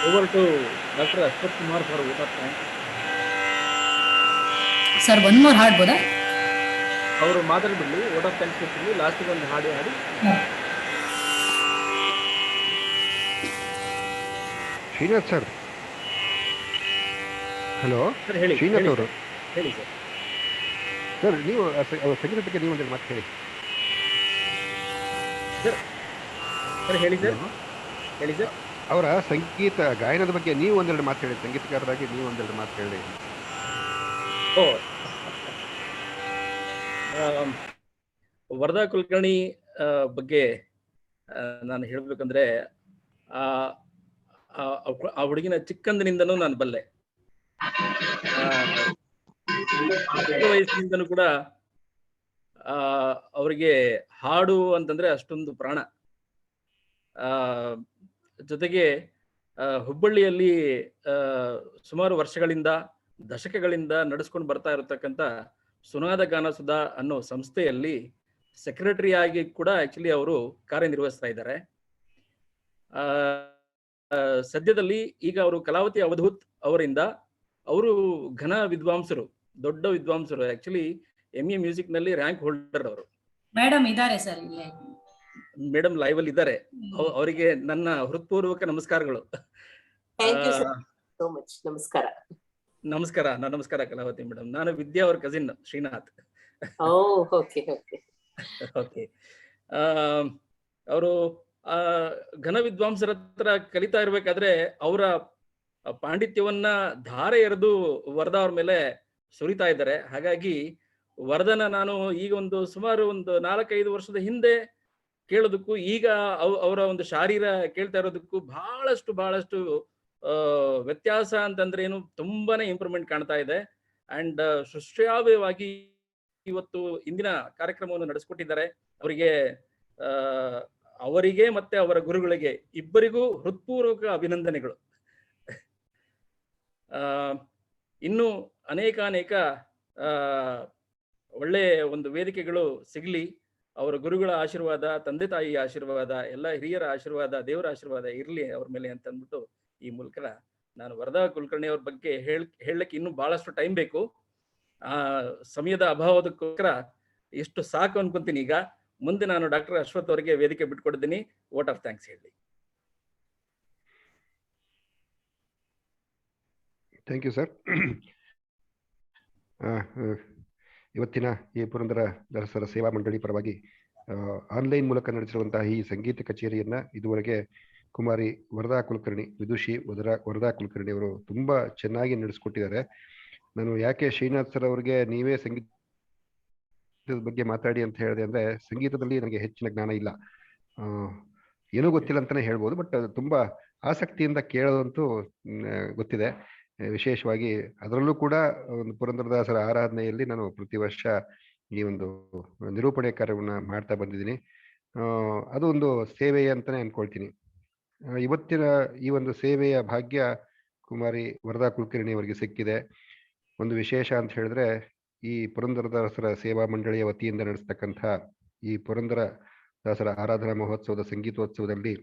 over to doctor Ashwath Kumar for ಊಟ ಥ್ಯಾಂಕ್. ಸರ್ ಒನ್ ಮೋರ್ ಹಾಡ್ಬೋದಾ? ಅವರು ಮಾತಾಡ್ಬಿಡ್ಲಿ, ಊಟ ಥ್ಯಾಂಕ್ಸ್ ಕೊಡ್ತೀವಿ, ಲಾಸ್ಟಿಗೆ ಒಂದು ಹಾಡಿ ಶ್ರೀನಾಥ್ ಸರ್, ಹಲೋ ಸರ್. ಹೇಳಿ ಶ್ರೀನಾಥ್ ಅವರು. ಹೇಳಿ ಸರ್. ಸರ್ ನೀವು ಅವ್ರ ಸಂಗೀತ ಬಗ್ಗೆ ನೀವು ಒಂದು ಮಾತು ಹೇಳಿ ಸರ್. ಸರ್ ಹೇಳಿ ಸರ್. ಹೇಳಿ ಸರ್. ಅವರ ಸಂಗೀತ ಗಾಯನದ ಬಗ್ಗೆ ನೀವು ಒಂದೆರಡು ಮಾತು ಹೇಳಿ, ಸಂಗೀತಗಾರರಾಗಿ ನೀವು ಒಂದೆರಡು ಮಾತು ಹೇಳಿ. ವರದಾ ಕುಲಕರ್ಣಿ ಬಗ್ಗೆ ನಾನು ಹೇಳ್ಬೇಕಂದ್ರೆ ಆ ಹುಡುಗಿನ ಚಿಕ್ಕಂದಿನಿಂದನೂ ನಾನು ಬಲ್ಲೆ. ಚಿಕ್ಕ ವಯಸ್ಸಿನಿಂದನೂ ಕೂಡ ಅವರಿಗೆ ಹಾಡು ಅಂತಂದ್ರೆ ಅಷ್ಟೊಂದು ಪ್ರಾಣ. ಜೊತೆಗೆ ಹುಬ್ಬಳ್ಳಿಯಲ್ಲಿ ಸುಮಾರು ವರ್ಷಗಳಿಂದ, ದಶಕಗಳಿಂದ ನಡೆಸ್ಕೊಂಡು ಬರ್ತಾ ಇರತಕ್ಕಂಥ ಸುನಾದ ಗಾನಸುಧಾ ಅನ್ನೋ ಸಂಸ್ಥೆಯಲ್ಲಿ ಸೆಕ್ರೆಟರಿ ಆಗಿ ಕೂಡ ಆಕ್ಚುಲಿ ಅವರು ಕಾರ್ಯನಿರ್ವಹಿಸ್ತಾ ಇದ್ದಾರೆ. ಸದ್ಯದಲ್ಲಿ ಈಗ ಅವರು ಕಲಾವತಿ ಅವಧೂತ್ ಅವರಿಂದ, ಅವರು ಘನ ವಿದ್ವಾಂಸರು, ದೊಡ್ಡ ವಿದ್ವಾಂಸರು. ಆಕ್ಚುಲಿ MA ಮ್ಯೂಸಿಕ್ ನಲ್ಲಿ ರ್ಯಾಂಕ್ ಹೋಲ್ಡರ್ ಅವರು. ಮೇಡಮ್ ಇದ್ದಾರೆ ಸರ್, ಮೇಡಮ್ ಲೈವ್ ಅಲ್ಲಿ ಇದ್ದಾರೆ. ಅವರಿಗೆ ನನ್ನ ಹೃತ್ಪೂರ್ವಕ ನಮಸ್ಕಾರಗಳು. ನಮಸ್ಕಾರ. ನಮಸ್ಕಾರ. ನಮಸ್ಕಾರ ಕಲಾವತಿ ಮೇಡಮ್. ನಾನು ವಿದ್ಯಾ ಅವ್ರ ಕಸಿನ್ ಶ್ರೀನಾಥ್. ಓಕೆ. ಅವರು ಘನ ವಿದ್ವಾಂಸರ ಹತ್ರ ಕಲಿತಾ ಇರ್ಬೇಕಾದ್ರೆ ಅವರ ಪಾಂಡಿತ್ಯವನ್ನ ಧಾರೆ ಎರೆದು ವರದಾ ಅವ್ರ ಮೇಲೆ ಸುರಿತಾ ಇದ್ದಾರೆ. ಹಾಗಾಗಿ ವರದನ ನಾನು ಈಗ ಸುಮಾರು 4-5 ವರ್ಷದ ಹಿಂದೆ ಕೇಳೋದಕ್ಕೂ ಈಗ ಅವರ ಒಂದು ಶಾರೀರ ಕೇಳ್ತಾ ಇರೋದಕ್ಕೂ ಬಹಳಷ್ಟು ವ್ಯತ್ಯಾಸ ಅಂತಂದ್ರೆ ಏನು, ತುಂಬಾನೇ ಇಂಪ್ರೂವ್ಮೆಂಟ್ ಕಾಣ್ತಾ ಇದೆ. ಅಂಡ್ ಸುಶ್ರಾವ್ಯವಾಗಿ ಇವತ್ತು ಇಂದಿನ ಕಾರ್ಯಕ್ರಮವನ್ನು ನಡೆಸಿಕೊಟ್ಟಿದ್ದಾರೆ. ಅವರಿಗೆ ಮತ್ತೆ ಅವರ ಗುರುಗಳಿಗೆ ಇಬ್ಬರಿಗೂ ಹೃತ್ಪೂರ್ವಕ ಅಭಿನಂದನೆಗಳು. ಇನ್ನು ಅನೇಕ ಒಳ್ಳೆ ಒಂದು ವೇದಿಕೆಗಳು ಸಿಗ್ಲಿ. ಅವರ ಗುರುಗಳ ಆಶೀರ್ವಾದ, ತಂದೆ ತಾಯಿಯ ಆಶೀರ್ವಾದ, ಎಲ್ಲ ಹಿರಿಯರ ಆಶೀರ್ವಾದ, ದೇವರ ಆಶೀರ್ವಾದ ಇರ್ಲಿ ಅವ್ರ ಮೇಲೆ ಅಂತ ಅಂದ್ಬಿಟ್ಟು ಈ ಮೂಲಕ ನಾನು ವರದಾ ಕುಲಕರ್ಣಿ ಅವ್ರ ಬಗ್ಗೆ ಹೇಳಲಿಕ್ಕೆ ಇನ್ನೂ ಬಹಳಷ್ಟು ಟೈಮ್ ಬೇಕು. ಸಮಯದ ಅಭಾವದಕ್ಕೋಸ್ಕರ ಎಷ್ಟು ಸಾಕು ಅನ್ಕೊಂತೀನಿ. ಈಗ ಮುಂದೆ ನಾನು ಡಾಕ್ಟರ್ ಅಶ್ವಥ್ ಅವರಿಗೆ ವೇದಿಕೆ ಬಿಟ್ಕೊಡ್ತೀನಿ. ವೋಟ್ ಆಫ್ ಥ್ಯಾಂಕ್ಸ್ ಹೇಳಿ. Thank you sir. ಇವತ್ತಿನ ಈ ಪುರಂದರ ದಾಸರ ಸೇವಾ ಮಂಡಳಿ ಪರವಾಗಿ ಆನ್ಲೈನ್ ಮೂಲಕ ನಡೆಸಿರುವಂತಹ ಈ ಸಂಗೀತ ಕಚೇರಿಯನ್ನ ಇದುವರೆಗೆ ಕುಮಾರಿ ವರದಾ ಕುಲಕರ್ಣಿ, ವಿದುಷಿ ವರದಾ ಕುಲಕರ್ಣಿ ಅವರು ತುಂಬಾ ಚೆನ್ನಾಗಿ ನಡೆಸ್ಕೊಟ್ಟಿದ್ದಾರೆ. ನಾನು ಯಾಕೆ ಶ್ರೀನಾಥ್ ಸರ್ ಅವರಿಗೆ ನೀವೇ ಸಂಗೀತದ ಬಗ್ಗೆ ಮಾತಾಡಿ ಅಂತ ಹೇಳಿದೆ ಅಂದ್ರೆ, ಸಂಗೀತದಲ್ಲಿ ನನಗೆ ಹೆಚ್ಚಿನ ಜ್ಞಾನ ಇಲ್ಲ, ಏನೂ ಗೊತ್ತಿಲ್ಲ ಅಂತಾನೆ ಹೇಳ್ಬೋದು. ಬಟ್ ತುಂಬಾ ಆಸಕ್ತಿಯಿಂದ ಕೇಳೋದಂತೂ ಗೊತ್ತಿದೆ. ವಿಶೇಷವಾಗಿ ಅದರಲ್ಲೂ ಕೂಡ ಒಂದು ಪುರಂದರದಾಸರ ಆರಾಧನೆಯಲ್ಲಿ ನಾನು ಪ್ರತಿ ವರ್ಷ ಈ ಒಂದು ನಿರೂಪಣೆ ಕಾರ್ಯವನ್ನ ಮಾಡ್ತಾ ಬಂದಿದ್ದೀನಿ. ಅದು ಒಂದು ಸೇವೆ ಅಂತಾನೆ ಅನ್ಕೊಳ್ತೀನಿ. ಇವತ್ತಿನ ಈ ಒಂದು ಸೇವೆಯ ಭಾಗ್ಯ ಕುಮಾರಿ ವರದಾ ಕುಲಕರ್ಣಿ ಅವರಿಗೆ ಸಿಕ್ಕಿದೆ. ಒಂದು ವಿಶೇಷ ಅಂತ ಹೇಳಿದ್ರೆ, ಈ ಪುರಂದರದಾಸರ ಸೇವಾ ಮಂಡಳಿಯ ವತಿಯಿಂದ ನಡೆಸ್ತಕ್ಕಂಥ ಈ ಪುರಂದರದಾಸರ ಆರಾಧನಾ ಮಹೋತ್ಸವದ ಸಂಗೀತೋತ್ಸವದಲ್ಲಿ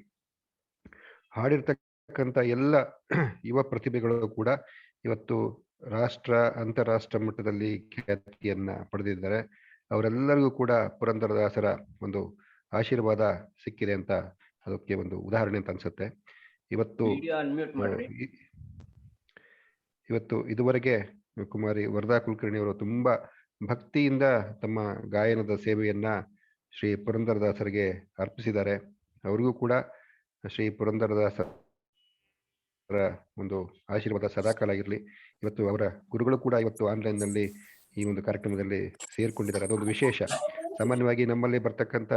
ಹಾಡಿರ್ತಕ್ಕಂಥ ಎಲ್ಲ ಯುವ ಪ್ರತಿಭೆಗಳು ಕೂಡ ಇವತ್ತು ರಾಷ್ಟ್ರ ಅಂತಾರಾಷ್ಟ್ರ ಮಟ್ಟದಲ್ಲಿ ಖ್ಯಾತಿಯನ್ನ ಪಡೆದಿದ್ದಾರೆ. ಅವರೆಲ್ಲರಿಗೂ ಕೂಡ ಪುರಂದರದಾಸರ ಒಂದು ಆಶೀರ್ವಾದ ಸಿಕ್ಕಿದೆ ಅಂತ ಅದಕ್ಕೆ ಒಂದು ಉದಾಹರಣೆ ಅಂತ ಅನ್ಸುತ್ತೆ. ಇವತ್ತು ಇದುವರೆಗೆ ಕುಮಾರಿ ವರದಾ ಕುಲಕರ್ಣಿ ಅವರು ತುಂಬಾ ಭಕ್ತಿಯಿಂದ ತಮ್ಮ ಗಾಯನದ ಸೇವೆಯನ್ನ ಶ್ರೀ ಪುರಂದರದಾಸರಿಗೆ ಅರ್ಪಿಸಿದ್ದಾರೆ. ಅವರಿಗೂ ಕೂಡ ಶ್ರೀ ಪುರಂದರದಾಸರ ಒಂದು ಆಶೀರ್ವಾದ ಸದಾಕಾಲ ಆಗಿರ್ಲಿ. ಇವತ್ತು ಅವರ ಗುರುಗಳು ಕೂಡ ಇವತ್ತು ಆನ್ಲೈನ್ ನಲ್ಲಿ ಈ ಒಂದು ಕಾರ್ಯಕ್ರಮದಲ್ಲಿ ಸೇರ್ಕೊಂಡಿದ್ದಾರೆ. ಅದೊಂದು ವಿಶೇಷ. ಸಾಮಾನ್ಯವಾಗಿ ನಮ್ಮಲ್ಲಿ ಬರ್ತಕ್ಕಂಥ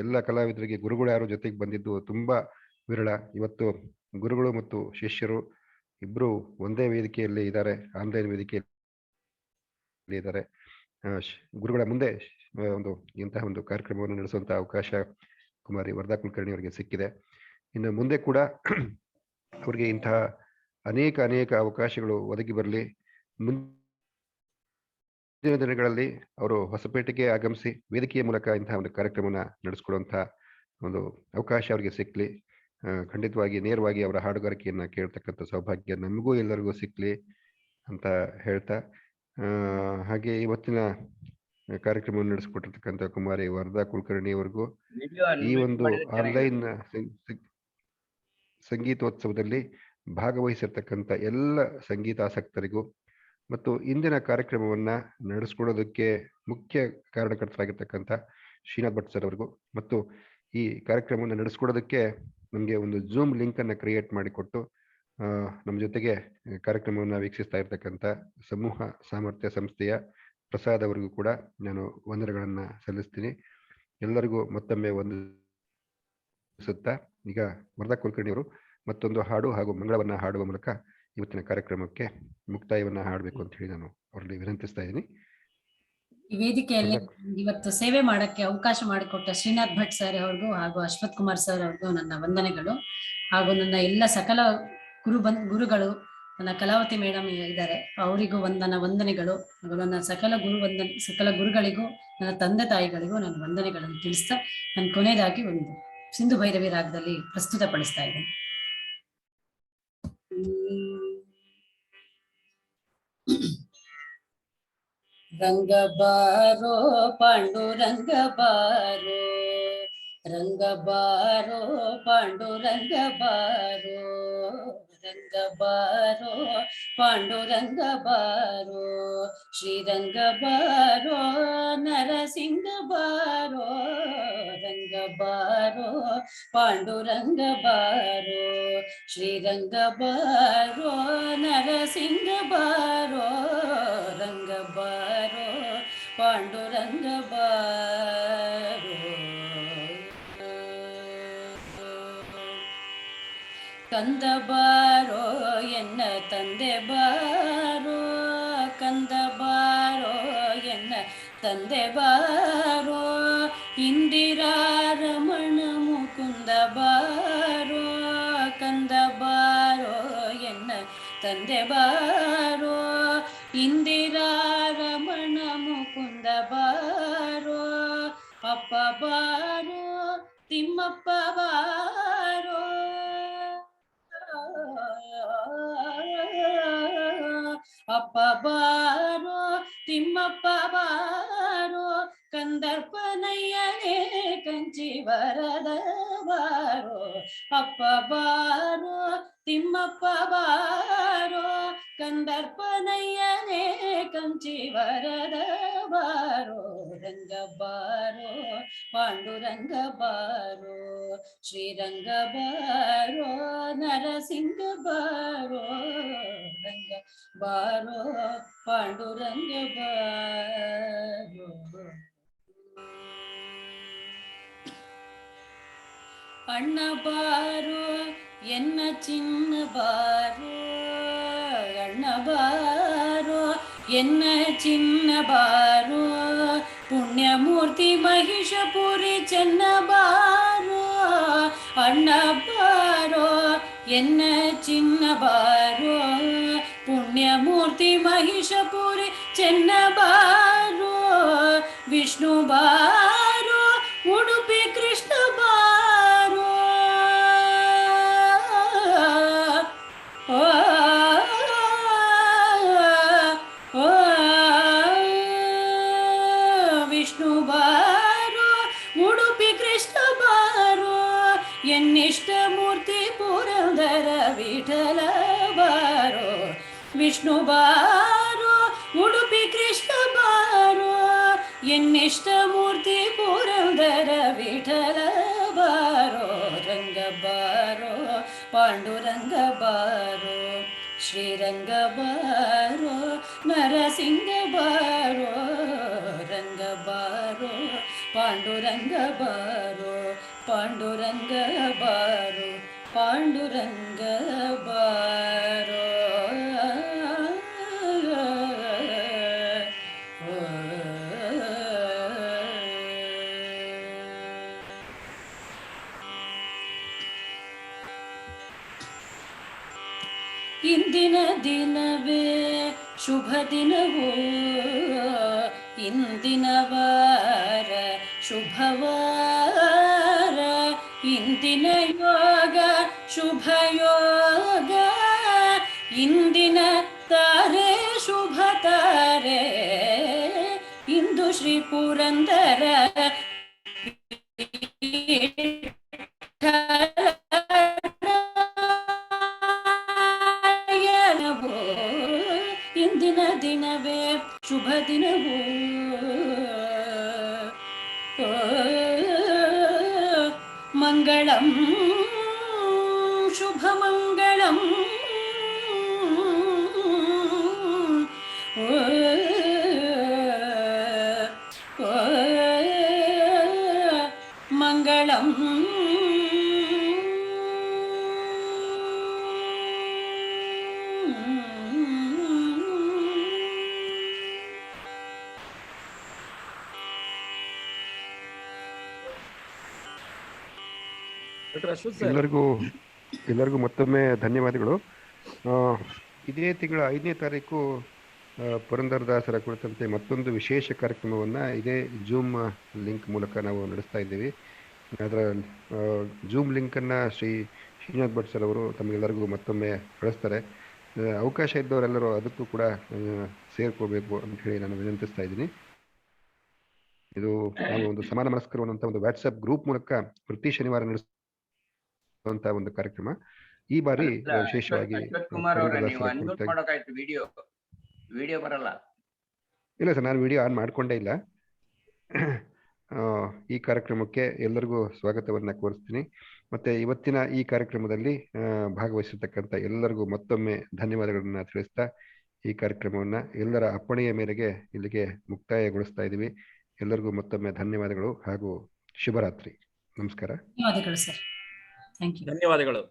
ಎಲ್ಲ ಕಲಾವಿದರಿಗೆ ಗುರುಗಳು ಯಾರು ಜೊತೆಗೆ ಬಂದಿದ್ದು ತುಂಬಾ ವಿರಳ. ಇವತ್ತು ಗುರುಗಳು ಮತ್ತು ಶಿಷ್ಯರು ಇಬ್ರು ಒಂದೇ ವೇದಿಕೆಯಲ್ಲಿ ಇದ್ದಾರೆ, ಆನ್ಲೈನ್ ವೇದಿಕೆಯಲ್ಲಿ ಇದ್ದಾರೆ. ಗುರುಗಳ ಮುಂದೆ ಒಂದು ಇಂತಹ ಒಂದು ಕಾರ್ಯಕ್ರಮವನ್ನು ನಡೆಸುವಂತಹ ಅವಕಾಶ ಕುಮಾರಿ ವರದಾ ಕುಲಕರ್ಣಿ ಅವರಿಗೆ ಸಿಕ್ಕಿದೆ. ಇನ್ನು ಮುಂದೆ ಕೂಡ ಅವರಿಗೆ ಇಂತಹ ಅನೇಕ ಅವಕಾಶಗಳು ಒದಗಿ ಬರಲಿ. ಮುಂದಿನ ದಿನಗಳಲ್ಲಿ ಅವರು ಹೊಸಪೇಟೆಗೆ ಆಗಮಿಸಿ ವೇದಿಕೆಯ ಮೂಲಕ ಇಂತಹ ಒಂದು ಕಾರ್ಯಕ್ರಮನ ನಡೆಸ್ಕೊಡುವಂತಹ ಒಂದು ಅವಕಾಶ ಅವರಿಗೆ ಸಿಕ್ಲಿ. ಖಂಡಿತವಾಗಿ ನೇರವಾಗಿ ಅವರ ಹಾಡುಗಾರಿಕೆಯನ್ನ ಕೇಳ್ತಕ್ಕಂಥ ಸೌಭಾಗ್ಯ ನಮಗೂ ಎಲ್ಲರಿಗೂ ಸಿಕ್ಲಿ ಅಂತ ಹೇಳ್ತಾ, ಹಾಗೆ ಇವತ್ತಿನ ಕಾರ್ಯಕ್ರಮವನ್ನು ನಡೆಸಿಕೊಟ್ಟಿರ್ತಕ್ಕಂಥ ಕುಮಾರಿ ವರದಾ ಕುಲಕರ್ಣಿ ಅವರಿಗೂ ಈ ಒಂದು ಆನ್ಲೈನ್ ಸಂಗೀತೋತ್ಸವದಲ್ಲಿ ಭಾಗವಹಿಸಿರ್ತಕ್ಕಂಥ ಎಲ್ಲ ಸಂಗೀತಾಸಕ್ತರಿಗೂ ಮತ್ತು ಇಂದಿನ ಕಾರ್ಯಕ್ರಮವನ್ನ ನಡೆಸ್ಕೊಡೋದಕ್ಕೆ ಮುಖ್ಯ ಕಾರಣಕರ್ತರಾಗಿರ್ತಕ್ಕಂಥ ಶ್ರೀನಾಥ್ ಭಟ್ ಸರ್ ಅವರಿಗೂ ಮತ್ತು ಈ ಕಾರ್ಯಕ್ರಮವನ್ನು ನಡೆಸ್ಕೊಡೋದಕ್ಕೆ ನಮಗೆ ಒಂದು ಜೂಮ್ ಲಿಂಕ್ ಅನ್ನ ಕ್ರಿಯೇಟ್ ಮಾಡಿಕೊಟ್ಟು ನಮ್ಮ ಜೊತೆಗೆ ಕಾರ್ಯಕ್ರಮವನ್ನು ವೀಕ್ಷಿಸ್ತಾ ಇರ್ತಕ್ಕಂಥ ಸಮೂಹ ಸಾಮರ್ಥ್ಯ ಸಂಸ್ಥೆಯ ಪ್ರಸಾದ್ ಅವರಿಗೂ ಕೂಡ ನಾನು ವಂದನೆಗಳನ್ನ ಸಲ್ಲಿಸ್ತೀನಿ. ಎಲ್ಲರಿಗೂ ಮತ್ತೊಮ್ಮೆ ವಂದಿಸುತ್ತಾ ಈಗ ವರದಾ ಕುಲಕರ್ಣಿ ಅವರು ಮತ್ತೊಂದು ಹಾಡು ಹಾಗೂ ಮಂಗಳವನ್ನ ಹಾಡುವ ಮೂಲಕ ಇವತ್ತಿನ ಕಾರ್ಯಕ್ರಮಕ್ಕೆ ಮುಕ್ತಾಯವನ್ನ ಹಾಡಬೇಕು ಅಂತ ಹೇಳಿ ನಾನು ಅವರಲ್ಲಿ ವಿನಂತಿಸ್ತಾ ಇದ್ದೀನಿ. ಈ ವೇದಿಕೆಯಲ್ಲಿ ಇವತ್ತು ಸೇವೆ ಮಾಡಕ್ಕೆ ಅವಕಾಶ ಮಾಡಿಕೊಟ್ಟ ಶ್ರೀನಾಥ್ ಭಟ್ ಸರ್ ಅವ್ರಿಗೂ ಹಾಗೂ ಅಶ್ವಥ್ ಕುಮಾರ್ ಸರ್ ಅವ್ರಿಗೂ ನನ್ನ ವಂದನೆಗಳು. ಹಾಗೂ ನನ್ನ ಎಲ್ಲ ಸಕಲ ಗುರುಗಳು, ನನ್ನ ಕಲಾವತಿ ಮೇಡಮ್ ಇದ್ದಾರೆ, ಅವರಿಗೂ ನನ್ನ ವಂದನೆಗಳು. ಹಾಗೂ ನನ್ನ ಸಕಲ ಗುರುಗಳಿಗೂ, ನನ್ನ ತಂದೆ ತಾಯಿಗಳಿಗೂ ನನ್ನ ವಂದನೆಗಳನ್ನು ತಿಳಿಸ್ತಾ ನಾನು ಕೊನೆಯದಾಗಿ ಒಂದು ಸಿಂಧು ಭೈರವಿ ರಾಗದಲ್ಲಿ ಪ್ರಸ್ತುತಪಡಿಸ್ತಾ ಇದ್ದೇನೆ. ರಂಗ ಬಾರೋ ಪಾಂಡುರಂಗ ಬಾರೋ, ರಂಗ ಬಾರೋ ಪಾಂಡುರಂಗ ಬಾರೋ, ರಂಗ ಬಾರೋ ಪಾಂಡುರಂಗ ಬಾರೋ, ಶ್ರೀರಂಗ ಬಾರೋ ನರಸಿಂಗ ಬಾರೋ, ರಂಗ ಬಾರೋ ಪಾಂಡುರಂಗ ಬಾರೋ, ಶ್ರೀರಂಗ ಬಾರೋ ನರಸಿಂಗ ಬಾರೋ, ರಂಗ ಬಾರೋ ಪಾಂಡುರಂಗ ಬಾರೋ. ಕಂದ ಬಾರೋ ಎನ್ನ ತಂದೆ ಬಾರೋ, ಕಂದ ಬಾರೋ ಎನ್ನ ತಂದೆ ಬಾರೋ, ಇಂದಿರಾ ರಮಣ ಮುಕುಂದ ಬಾರೋ, ಕಂದ ಬಾರೋ ಎನ್ನ ತಂದೆ ಬಾರೋ, ಇಂದಿರಾ ರಮಣ ಮುಕುಂದ ಬಾರೋ, ಅಪ್ಪ ಬಾರೋ ತಿಮ್ಮಪ್ಪ ಬಾರೋ, ಅಪ್ಪ ಬಾರೋ ತಿಮ್ಮಪ್ಪ ಬಾರೋ, ಕಂದರ್ಪನಯ್ಯನೇ ಕಂಚಿ ವರದ ಬಾರೋ, ಅಪ್ಪ ಬಾರೋ ತಿಮ್ಮಪ್ಪ ಬಾರೋ, ಕಂದರ್ಪನಯ್ಯನೇ ಕಂಚಿ ವರದ ಬಾರೋ, ರಂಗ ಬಾರೋ ಪಾಂಡುರಂಗ ಬಾರೋ, ಶ್ರೀರಂಗ ಬಾರೋ ನರಸಿಂಗ ಬಾರೋ, ರಂಗ ಬಾರೋ ಪಾಂಡುರಂಗ ಬಾರೋ. ಅಣ್ಣ ಬಾರೋ ಎನ್ನ ಚಿನ್ನ ಬಾರೋ, ಅಣ್ಣ ಬಾರೋ ಎನ್ನ ಚಿನ್ನ ಬಾರೋ ಪುಣ್ಯಮೂರ್ತಿ ಮಹಿಷಪುರಿ ಚೆನ್ನ ಬಾರೋ ಅಣ್ಣ ಬಾರೋ ಎನ್ನ ಚಿನ್ನ ಬಾರೋ ಪುಣ್ಯಮೂರ್ತಿ ಮಹಿಷಪುರಿ ಚೆನ್ನ ಬಾರೋ ವಿಷ್ಣು ಬಾರೋ ಉಡುಪಿ ಕೃಷ್ಣ ಬಾರೋ ವಿಷ್ಣು ಬಾರೋ ಉಡುಪಿ ಕೃಷ್ಣ ಬಾರೋ ಎನ್ನಿಷ್ಟ ಮೂರ್ತಿ ಪುರಂದರ ವಿಠಲ ಬಾರೋ ವಿಷ್ಣು ಬಾರೋ ಉಡುಪಿ ಕೃಷ್ಣ ಬಾರೋ ಎನ್ನಿಷ್ಟ ಮೂರ್ತಿ ಪುರಂದರ ವಿಠಲ ಬಾರೋ ರಂಗ ಬಾರೋ ಪಾಂಡುರಂಗ ಬಾರೋ ಶ್ರೀರಂಗ ಬಾರೋ ನರಸಿಂಗ ಬಾರೋ ರಂಗ ಬಾರೋ ಪಾಂಡುರಂಗ ಬಾರೋ ಪಾಂಡುರಂಗ ಬಾರೋ ಪಾಂಡುರಂಗ ಬಾರೋ ಇಂದಿನ ದಿನವೇ ಶುಭ ದಿನವೋ ಇಂದಿನ ವಾರ ಶುಭವಾರ ಇಂದಿನ ಯೋಗ ಶುಭ ಯೋಗ ಇಂದಿನ ತಾರೆ ಶುಭ ತಾರೆ ಇಂದು ಶ್ರೀ ಪುರಂದರ ಇಂದಿನ ದಿನವೇ ಶುಭ ದಿನವೋ ಮಂಗಳಂ ಶುಭ ಮಂಗಳಂ ಮಂಗಳಂ ಎಲ್ಲರಿಗೂ ಮತ್ತೊಮ್ಮೆ ಧನ್ಯವಾದಗಳು. ಇದೇ ತಿಂಗಳ 5ನೇ ತಾರೀಕು ಪುರಂದರದಾಸರ ಕುರಿತಂತೆ ಮತ್ತೊಂದು ವಿಶೇಷ ಕಾರ್ಯಕ್ರಮವನ್ನು ಇದೇ ಜೂಮ್ ಲಿಂಕ್ ಮೂಲಕ ನಾವು ನಡೆಸ್ತಾ ಇದ್ದೀವಿ. ಅದರ ಜೂಮ್ ಲಿಂಕನ್ನು ಶ್ರೀನಾಥ್ ಭಟ್ ಸರ್ ಅವರು ತಮಗೆಲ್ಲರಿಗೂ ಮತ್ತೊಮ್ಮೆ ಕಳಿಸ್ತಾರೆ. ಅವಕಾಶ ಇದ್ದವರೆಲ್ಲರೂ ಅದಕ್ಕೂ ಕೂಡ ಸೇರ್ಕೋಬೇಕು ಅಂತ ಹೇಳಿ ನಾನು ವಿನಂತಿಸ್ತಾ ಇದ್ದೀನಿ. ಇದು ನಾವು ಒಂದು ಸಮಾನ ಮನಸ್ಕರು ಅನ್ನುವಂಥ ಒಂದು ವಾಟ್ಸಪ್ ಗ್ರೂಪ್ ಮೂಲಕ ಪ್ರತಿ ಶನಿವಾರ ನಡೆಸುವಂತಹ ಒಂದು ಕಾರ್ಯಕ್ರಮ. ಈ ಬಾರಿ ವಿಶೇಷವಾಗಿ ಇಲ್ಲ ಸರ್, ನಾನು ವಿಡಿಯೋ ಆನ್ ಮಾಡ್ಕೊಂಡೇ ಇಲ್ಲ. ಈ ಕಾರ್ಯಕ್ರಮಕ್ಕೆ ಎಲ್ಲರಿಗೂ ಸ್ವಾಗತವನ್ನ ಕೋರಿಸ್ತೀನಿ. ಮತ್ತೆ ಇವತ್ತಿನ ಈ ಕಾರ್ಯಕ್ರಮದಲ್ಲಿ ಭಾಗವಹಿಸಿರ್ತಕ್ಕಂಥ ಎಲ್ಲರಿಗೂ ಮತ್ತೊಮ್ಮೆ ಧನ್ಯವಾದಗಳನ್ನ ತಿಳಿಸ್ತಾ ಈ ಕಾರ್ಯಕ್ರಮವನ್ನ ಎಲ್ಲರ ಅಪ್ಪಣೆಯ ಮೇರೆಗೆ ಇಲ್ಲಿಗೆ ಮುಕ್ತಾಯಗೊಳಿಸ್ತಾ ಇದ್ದೀವಿ. ಎಲ್ಲರಿಗೂ ಮತ್ತೊಮ್ಮೆ ಧನ್ಯವಾದಗಳು ಹಾಗೂ ಶುಭರಾತ್ರಿ. ನಮಸ್ಕಾರ. ಧನ್ಯವಾದಗಳು ಸರ್. Thank you. ಧನ್ಯವಾದಗಳು.